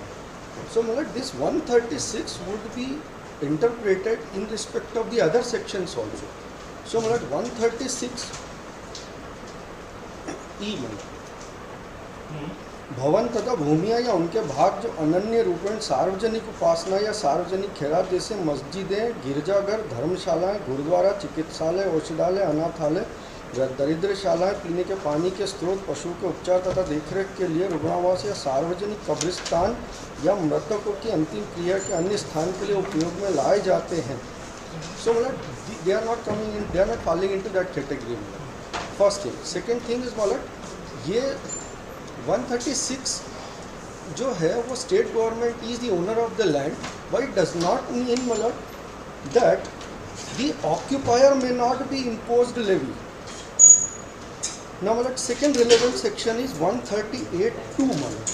So, this 136 would be interpreted in respect of the other sections also. So, 136 E भवन तथा भूमिया या उनके भाग जो अनन्य रूपेण सार्वजनिक उपासना या सार्वजनिक खैरात जैसे मस्जिदें, गिरजाघर, धर्मशालाएं, गुरुद्वारा, चिकित्सालय, औषधालय, अनाथालय दरिद्रशालाएं पीने के पानी के स्रोत, पशुओं के उपचार तथा देखरेख के लिए रुग्णावास या सार्वजनिक कब्रिस्तान या मृतकों की अंतिम क्रिया के अन्य स्थान के लिए उपयोग में लाए जाते हैं. So मतलब they are not coming in, they are not falling into that category. First thing. Second thing is मतलब ये 136 जो है वो state government is the owner of the land, but it does not mean मतलब that the occupier may not be imposed levy. Now मतलब second relevant section is 138(2) मतलब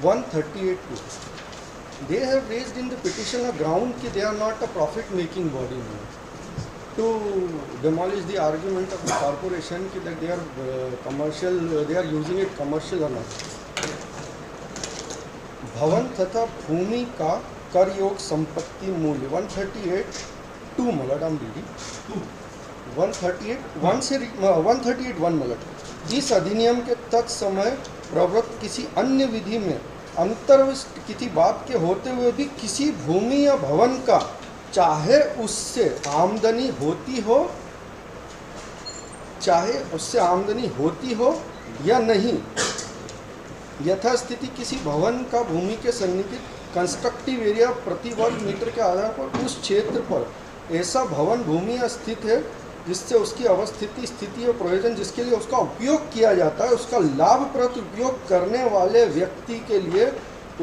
138(2). They have raised in the petition a ground कि they are not a profit making body to demolish the argument of the corporation कि that they are commercial, they are using it commercial or not. भवन तथा भूमि का कर योग संपत्ति मूल्य 138(2) मतलब I'm reading 138(1) से 138(1) मतलब इस अधिनियम के तत्समय प्रवृत्त किसी अन्य विधि में अंतर्विष्ट किसी बात के होते हुए भी किसी भूमि या भवन का चाहे उससे आमदनी होती हो या नहीं, यथास्थिति किसी भवन का भूमि के सन्निहित कंस्ट्रक्टिव एरिया प्रति वर्ग मीटर के आधार पर उस क्षेत्र पर ऐसा भवन भूमि स्थित है जिससे उसकी अवस्थिति, स्थिति और प्रयोजन जिसके लिए उसका उपयोग किया जाता है, उसका लाभप्रद उपयोग करने वाले व्यक्ति के लिए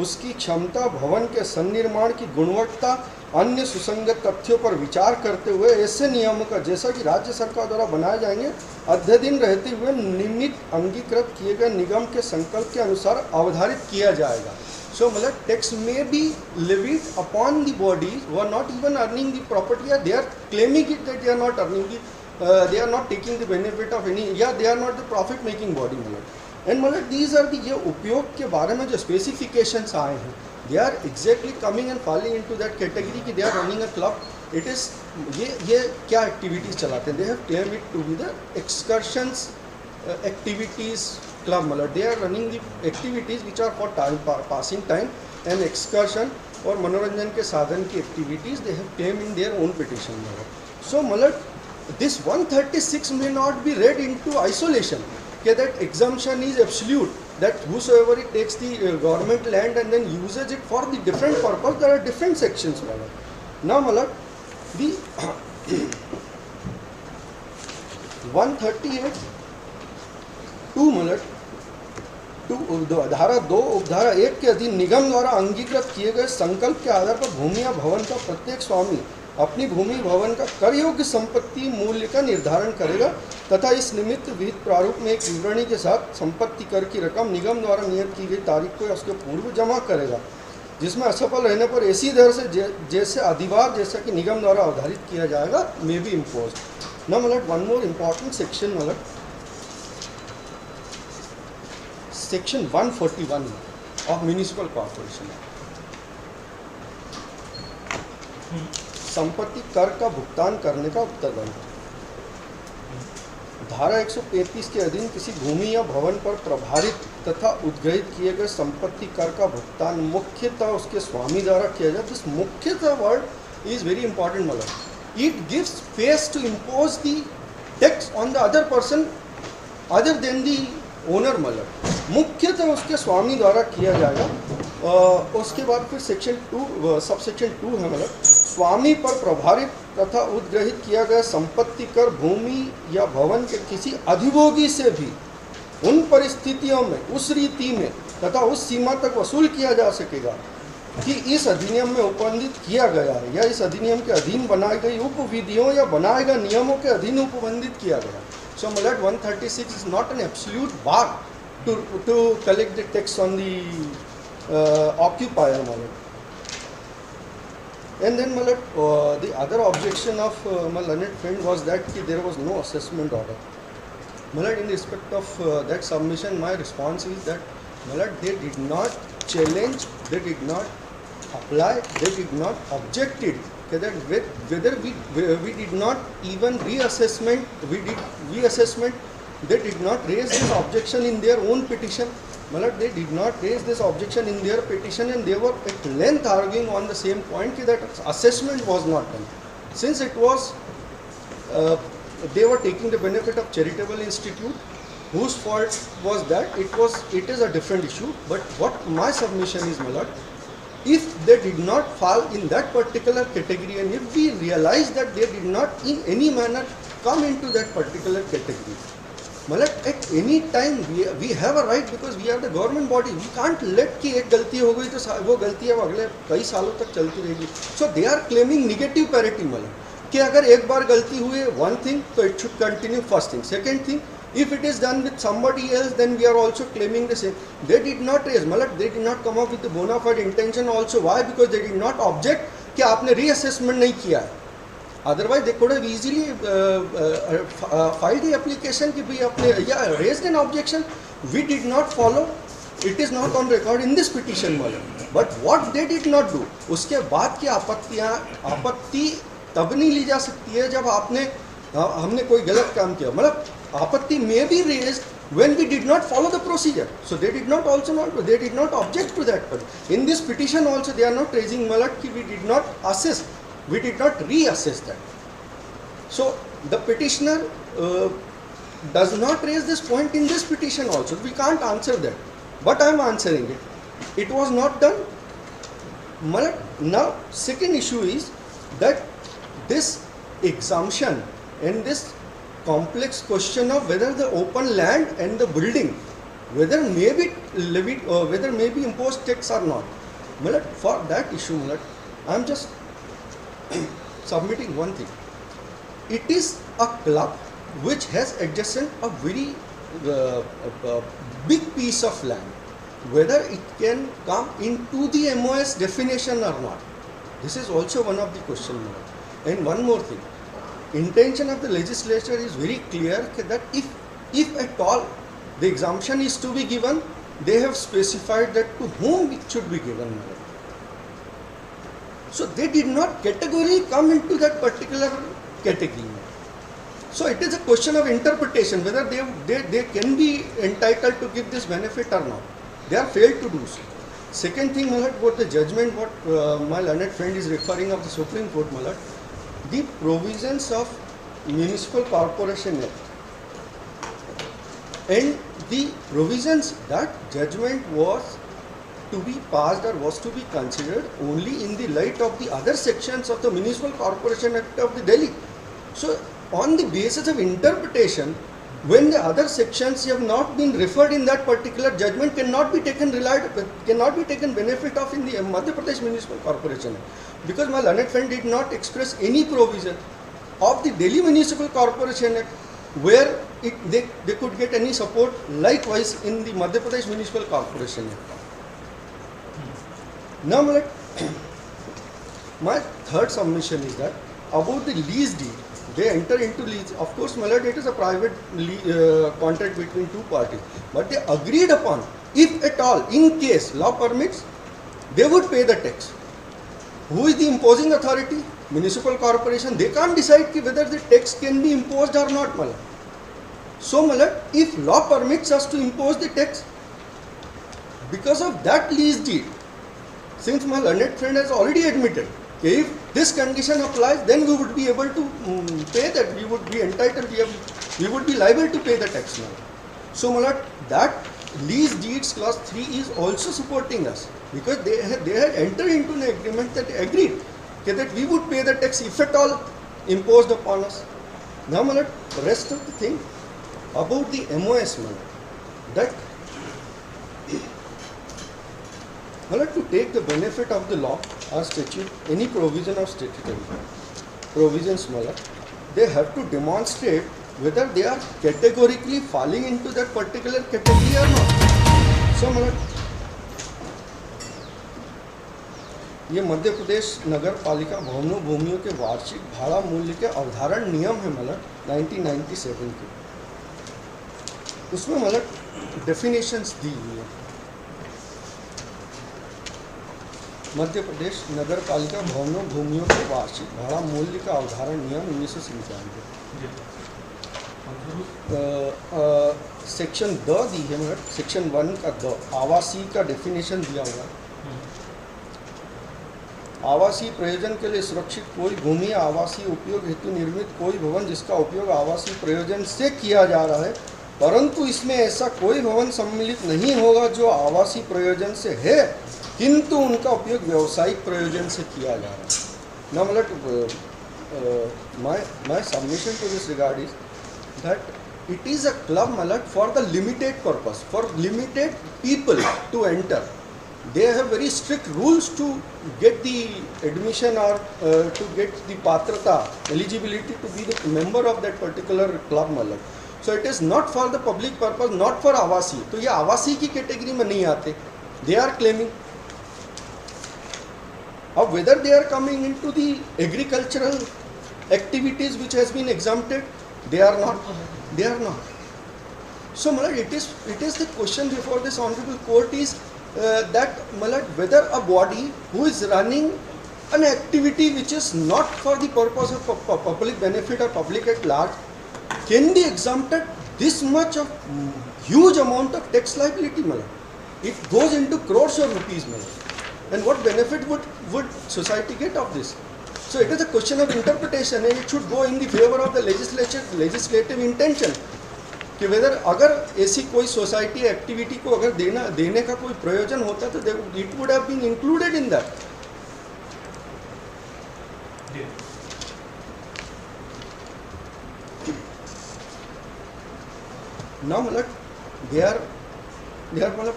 उसकी क्षमता, भवन के सन्निर्माण की गुणवत्ता, अन्य सुसंगत तथ्यों पर विचार करते हुए ऐसे नियमों का जैसा कि राज्य सरकार द्वारा बनाए जाएंगे अध्ययन रहते हुए निमित्त अंगीकृत किए गए निगम के संकल्प के अनुसार अवधारित किया जाएगा. So मतलब tax may be levied upon the bodies who are not even earning the property, या they are claiming it that they are not earning the, they are not taking the benefit of any, या they are not the profit making body मतलब. And मतलब these are the ये उपयोग के बारे में जो specifications आए हैं, they are exactly coming and falling into that category कि they are running a club. It is ये क्या activities चलाते हैं? They have claimed it to be the excursions activities club मतलब they are running the activities which are for time passing time and excursion और मनोरंजन के साधन की activities they have claimed in their own petition मतलब. So मतलब this 136 may not be read into isolation कि that exemption is absolute, that whosoever it takes the government land and then uses it for the different purpose, there are different sections मतलब. Now मतलब the 138(2) मतलब धारा 2 उपधारा 1 के अधीन निगम द्वारा अंगीकृत किए गए संकल्प के आधार पर भूमि या भवन का प्रत्येक स्वामी अपनी भूमि भवन का कर योग्य संपत्ति मूल्य का निर्धारण करेगा तथा इस निमित्त विहित प्रारूप में एक विवरणी के साथ संपत्ति कर की रकम निगम द्वारा नियत की गई तारीख को या उसके पूर्व जमा करेगा, जिसमें असफल रहने पर ऐसी दर से जैसे अधिभार जैसा कि निगम द्वारा अवधारित किया जाएगा मे बी इम्पोज. ना मतलब वन मोर इम्पॉर्टेंट सेक्शन मतलब सेक्शन 141 ऑफ म्यूनिसिपल कॉर्पोरेशन. संपत्ति कर का भुगतान करने का उत्तरदायित्व. धारा 135 के अधीन किसी भूमि या भवन पर प्रभारित तथा उद्ग्रहित किए गए संपत्ति कर का भुगतान मुख्यतः उसके स्वामी द्वारा किया जाए. दिस मुख्यतः वर्ड इज वेरी इंपॉर्टेंट मतलब it gives space to impose the tax on the other person other than the owner मतलब मुख्यतः उसके स्वामी द्वारा किया जाएगा. उसके बाद फिर सेक्शन 2 सब सेक्शन 2 है मतलब स्वामी पर प्रभारित तथा उद्ग्रहित किया गया संपत्ति कर भूमि या भवन के किसी अधिभोगी से भी उन परिस्थितियों में, उस रीति में तथा उस सीमा तक वसूल किया जा सकेगा कि इस अधिनियम में उपबंधित किया गया है या इस अधिनियम के अधीन बनाई गई उपविधियों या बनाए गए नियमों के अधीन उपबंधित किया गया. So Malad 136 is not an absolute bar to collect the tax on the occupier Malad. And then Malad, the other objection of my learned friend was that there was no assessment order. Malad, in respect of that submission, my response is that Malad, they did not challenge, they did not apply, they did not object it. That whether we did not even reassessment, they did not raise this objection in their own petition. Malad, they did not raise this objection in their petition and they were at length arguing on the same point that assessment was not done. Since it was they were taking the benefit of charitable institute. Whose fault was that? It is a different issue. But what my submission is, my lord, if they did not fall in that particular category, and if we realize that they did not in any manner come into that particular category, मतलब at any time we have a right, because we are the government body. We can't let कि एक गलती हो गई तो वो गलती अब अगले कई सालों तक चलती रहेगी. So they are claiming negative parity, मतलब कि अगर एक बार गलती हुई one thing तो it should continue. First thing. Second thing, if it is done with somebody else, then we are also claiming the same. They did not raise, मतलब they did not come up with the bona fide intention also. Why? Because they did not object कि आपने reassessment नहीं किया है. Otherwise, they could have easily filed the application कि भाई अपने raised an objection. We did not follow. It is not on record in this petition, मतलब. But what they did not do, उसके बाद की आपत्ति तब नहीं ली जा सकती है जब हमने कोई गलत काम किया. मतलब आपत्ति may be raised when we did not follow the procedure. So they did not object to that. But in this petition also they are not raising malat ki we did not assess. We did not reassess that. So the petitioner does not raise this point in this petition also. We can't answer that. But I am answering it. It was not done. Now second issue is that this exemption and this complex question of whether the open land and the building, whether may be levied or whether may be imposed tax or not. For that issue, I am just submitting one thing. It is a club which has adjacent a very big piece of land. Whether it can come into the MOS definition or not, this is also one of the question. And one more thing, intention of the legislature is very clear that if at all the exemption is to be given, they have specified that to whom it should be given. So they did not categorically come into that particular category. So it is a question of interpretation whether they can be entitled to give this benefit or not. They are failed to do so. Second thing, what the judgment, what my learned friend is referring of the Supreme Court, the provisions of Municipal Corporation Act and the provisions that judgment was to be passed or was to be considered only in the light of the other sections of the Municipal Corporation Act of the Delhi. So on the basis of interpretation, when the other sections have not been referred in that particular judgment, cannot be taken benefit of in the Madhya Pradesh Municipal Corporation Act. Because my learned friend did not express any provision of the Delhi Municipal Corporation Act where they could get any support likewise in the Madhya Pradesh Municipal Corporation Act. Now my third submission is that about the lease deed, they enter into lease. Of course, it is a private contract between two parties, but they agreed upon, if at all, in case law permits, they would pay the tax. Who is the imposing authority? Municipal corporation. They can't decide whether the tax can be imposed or not. So, if law permits us to impose the tax, because of that lease deed, since my learned friend has already admitted, if this condition applies, then we would be able to pay that. We would be entitled. We would be liable to pay the tax now. So, that lease deeds clause 3 is also supporting us, because they had entered into an agreement that agreed that we would pay the tax if at all imposed upon us. Now, the rest of the thing about the MOS, that to take the benefit of the law or statute, any provision of statutory provisions, they have to demonstrate whether they are categorically falling into that particular category or not. So, ये मध्य प्रदेश नगर पालिका भवनों भूमियों के वार्षिक भाड़ा मूल्य के अवधारण नियम है 1997 के, उसमें डेफिनेशंस दी हुई है. मध्य प्रदेश नगर पालिका भवनों भूमियों के वार्षिक भाड़ा मूल्य का अवधारण नियम 1997 सेक्शन द दी है, सेक्शन 1 का द आवासीय का डेफिनेशन दिया हुआ है. आवासीय प्रयोजन के लिए सुरक्षित कोई भूमि या आवासीय उपयोग हेतु निर्मित कोई भवन जिसका उपयोग आवासीय प्रयोजन से किया जा रहा है, परंतु इसमें ऐसा कोई भवन सम्मिलित नहीं होगा जो आवासीय प्रयोजन से है किंतु उनका उपयोग व्यावसायिक प्रयोजन से किया जा रहा है। ना मतलब my submission to this regard is that it is a club malad for the limited purpose, for limited people to enter. They have very strict rules to get the admission or to get the patrata, eligibility to be the member of that particular club malad. So it is not for the public purpose, not for आवासी. तो ये आवासी की category में नहीं आते. They are claiming. Of whether they are coming into the agricultural activities which has been exempted, they are not. They are not. So Malad, it is the question before this honorable court is that Malad, whether a body who is running an activity which is not for the purpose of public benefit or public at large can be exempted this much of huge amount of tax liability, Malad. It goes into crores of rupees, Malad. And what benefit would society get of this? So it is a question of interpretation and it should go in the favor of the legislative intention कि whether अगर ऐसी कोई society activity को अगर देने का कोई प्रयोजन होता तो it would have been included in that. Now Malad, they are Malad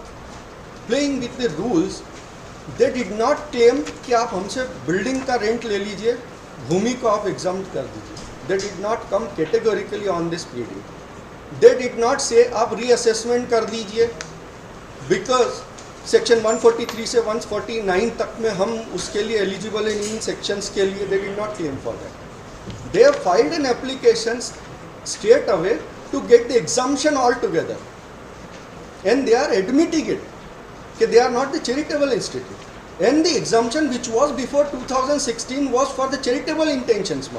playing with the rules. They did not claim कि आप हमसे बिल्डिंग का रेंट ले लीजिए, भूमि को आप एग्जाम्प्ट कर दीजिए. They did not come categorically on this pleading. They did not say आप रीअसेसमेंट कर दीजिए because सेक्शन 143 से 149 तक में हम उसके लिए एलिजिबल हैं इन सेक्शंस के लिए. They did not claim for that. They have filed an application straight away to get the exemption altogether, and they are admitting it. They are not the charitable institute, and the exemption which was before 2016 was for the charitable intentions.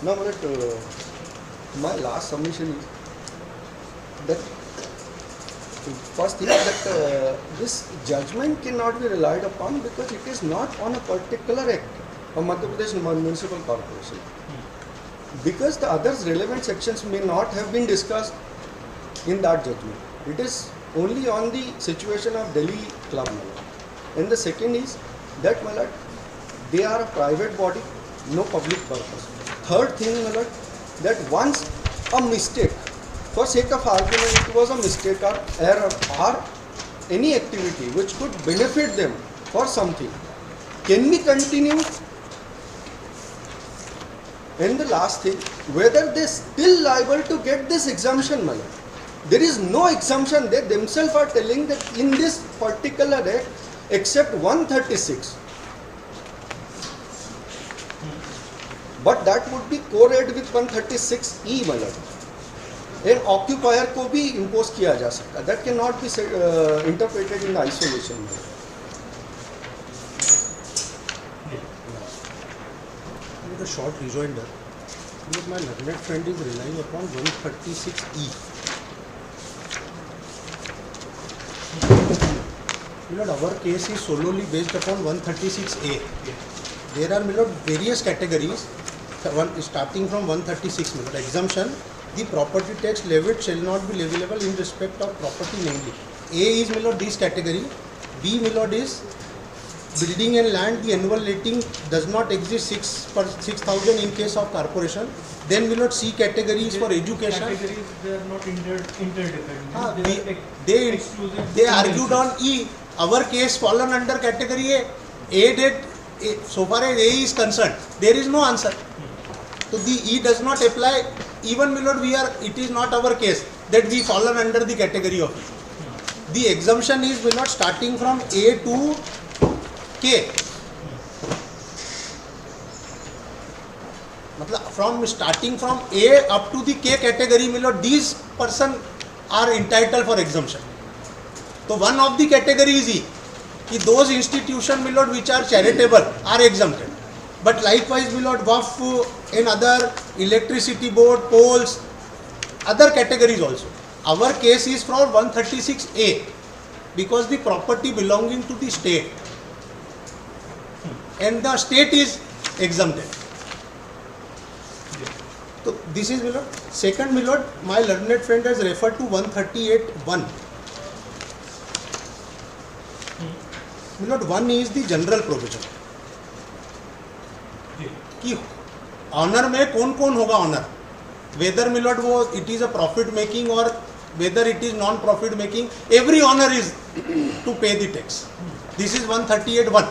Now, my last submission is that first thing that this judgment cannot be relied upon because it is not on a particular act of Madhya Pradesh Municipal Corporation. Because the other relevant sections may not have been discussed in that judgment. It is only on the situation of Delhi Club Malad. And the second is that Malad, they are a private body, no public purpose. Third thing, Malad, that once a mistake, for sake of argument, it was a mistake or error or any activity which could benefit them for something, can be continued. And the last thing, whether they still liable to get this exemption, Malad. There is no exemption. They themselves are telling that in this particular act, except 136. But that would be co-read with 136E, Malad. And occupier को भी impose किया जा सकता. That cannot be interpreted in isolation, Malad. With a short rejoinder, because my learned friend is relying upon 136E. Our case is solely based upon 136A. There are various categories. Starting from 136, exemption, the property tax levied shall not be leviable in respect of property namely. A is this category, B is building and land, the annual rating does not exist 6,000 in case of corporation. Then C category is for education. Categories, they are not interdependent. They argued on E. Our case fallen under category A. A did, so far as A is concerned, there is no answer. So the E does not apply. Even it is not our case that we fallen under the category of E. The exemption is starting from A to K. from starting from A up to the K category, these person are entitled for exemption. So one of the category is E, कि those institutions which are charitable are exempted. But likewise WAF and other electricity board, polls, other categories also. Our case is for 136A because the property belonging to the state and the state is exempted. So this is Milord. Second Milord, my learned friend has referred to 138(1). Milord, 1 is the general provision कि owner में कौन कौन होगा owner, whether milord वो it is a profit making or whether it is non profit making, every owner is to pay the tax. This is 138(1).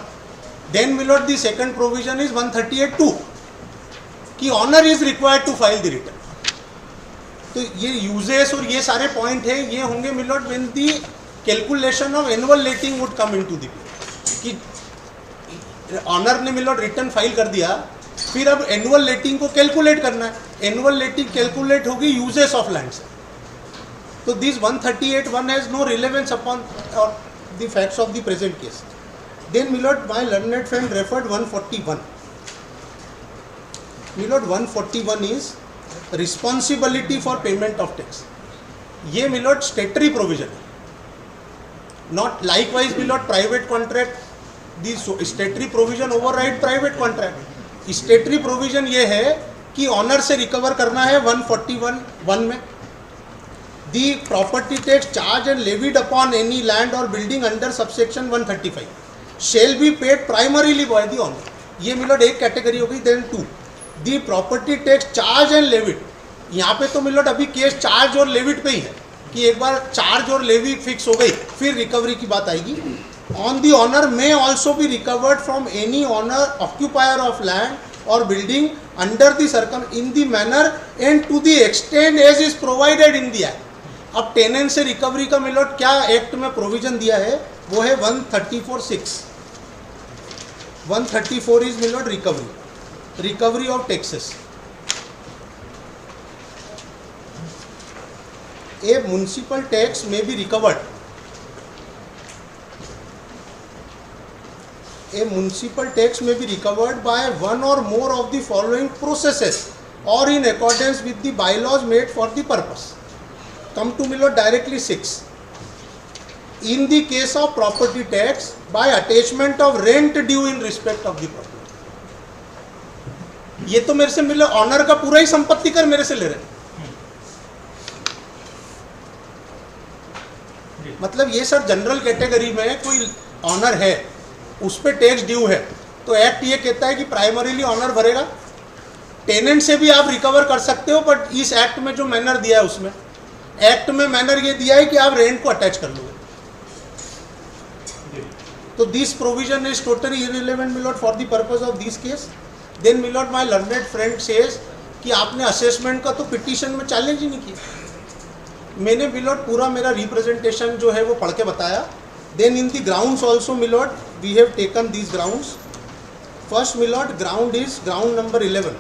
Then milord the second provision is 138(2) कि owner is required to file the return. तो ये uses और ये सारे point है, ये होंगे milord when the calculation of annual letting would come into the कि ऑनर ने मिलॉट रिटर्न फाइल कर दिया, फिर अब एनुअल लेटिंग को कैलकुलेट करना है. एनुअल लेटिंग कैलकुलेट होगी यूजेस ऑफ लैंड से. तो this 138(1) has no relevance upon the facts of the present case. Then milord my learned friend referred 141. Milord 141 is responsibility for payment of tax. ये milord statutory provision है, not likewise milord private contract. The statutory provision override private contract. Statutory provision ये है कि honour से recover करना है 141(1) में. The property tax charge and levied upon any land और building under subsection 135 shall be paid primarily by the owner. ये milord एक कैटेगरी हो गई. Then 2 the property tax charge and levied. यहाँ पे तो मिलॉट अभी केस चार्ज और लेविड पे ही है कि एक बार चार्ज और लेवी फिक्स हो गई फिर रिकवरी की बात आएगी. On the owner may also be recovered from any owner occupier of land or building under the in the manner and to the extent as is provided in the act. अब tenant से recovery का मिलॉट क्या act में provision दिया है, वो है 134(6). 134 is milord recovery of taxes. A municipal tax may be recovered. A municipal tax may be recovered by one or more of the following processes or in accordance with the bylaws made for the purpose. Come to Milord directly 6. In the case of property tax, by attachment of rent due in respect of the property. ये तो मेरे से मिले honour का पूरा ही संपत्ति कर मेरे से ले रहे हैं. मतलब ये सर जनरल कैटेगरी में कोई ऑनर है, उस पर टैक्स ड्यू है, तो एक्ट ये कहता है कि प्राइमरीली ऑनर भरेगा. टेनेंट से भी आप रिकवर कर सकते हो, बट इस एक्ट में जो मैनर दिया है उसमें एक्ट में मैनर ये दिया है कि आप रेंट को अटैच कर लोगे. तो this provision is totally irrelevant milord for the purpose of this case. Then milord my learned friend says कि आपने असेसमेंट का तो पिटीशन में चैलेंज ही नहीं किया. मैंने मिलॉट पूरा मेरा रिप्रेजेंटेशन जो है वो पढ़ के बताया. Then in the grounds also milord we have taken these grounds. First milord ground is ground number 11,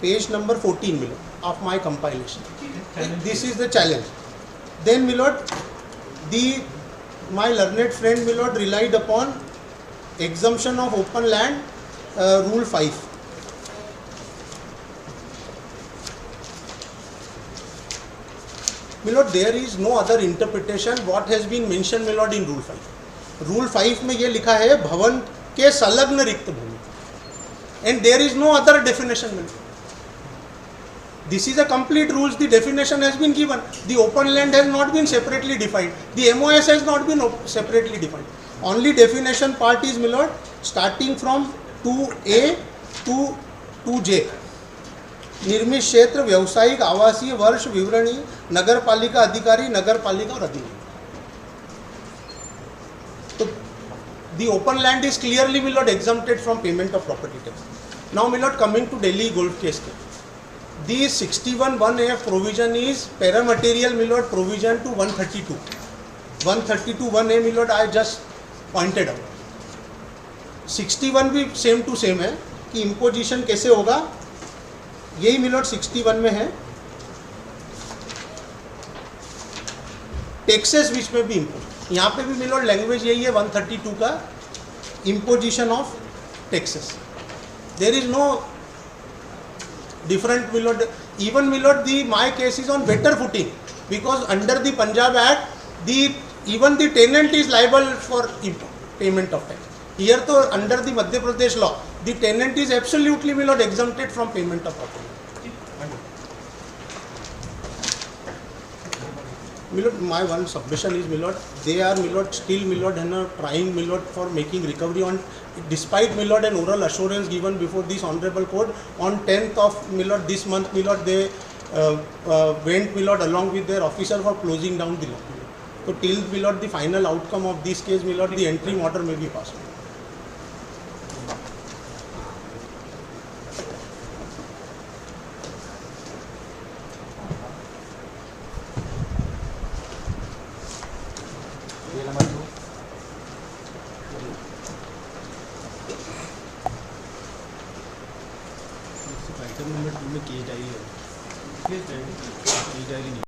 page number 14 milord of my compilation. This is the challenge. Then milord my learned friend milord relied upon exemption of open land rule 5. Milord, there is no other interpretation what has been mentioned milord in rule 5. rule 5 में ये लिखा है भवन के संलग्न रिक्त भूमि, and there is no other definition milord. This is a complete rules. The definition has been given. The open land has not been separately defined. The MOS has not been separately defined. Only definition part is milord starting from 2A to 2J. निर्मित क्षेत्र, व्यवसायिक, आवासीय, वर्ष विवरणी, नगर पालिका अधिकारी, नगर पालिका और अधिनियम. तो the open land is clearly milord exempted from payment of property tax. Now milord coming to Delhi golf case. The 61(1)(a) provision is paramaterial milord provision to 132. 132(1)(a) milord I just pointed out. 61 भी same to same है, कि imposition कैसे होगा, यही मिलोट 61 में है, Texas विच में भी इम्पोज, यहाँ पे भी मिलोट लैंग्वेज यही है 132 का, imposition of taxes. There is no different milord, even milord the my case is on better footing because under the Punjab Act even the tenant is liable for payment of tax. Here to under the Madhya Pradesh law the tenant is absolutely milord exempted from payment of property. Milord, my one submission is milord, they are milord still milord and trying milord for making recovery on, despite milord an oral assurance given before this honorable court on 10th of milord this month milord they went milord along with their officer for closing down the law. So till milord the final outcome of this case milord the entry order may be passed. Item number 2 में case diary है, case diary नहीं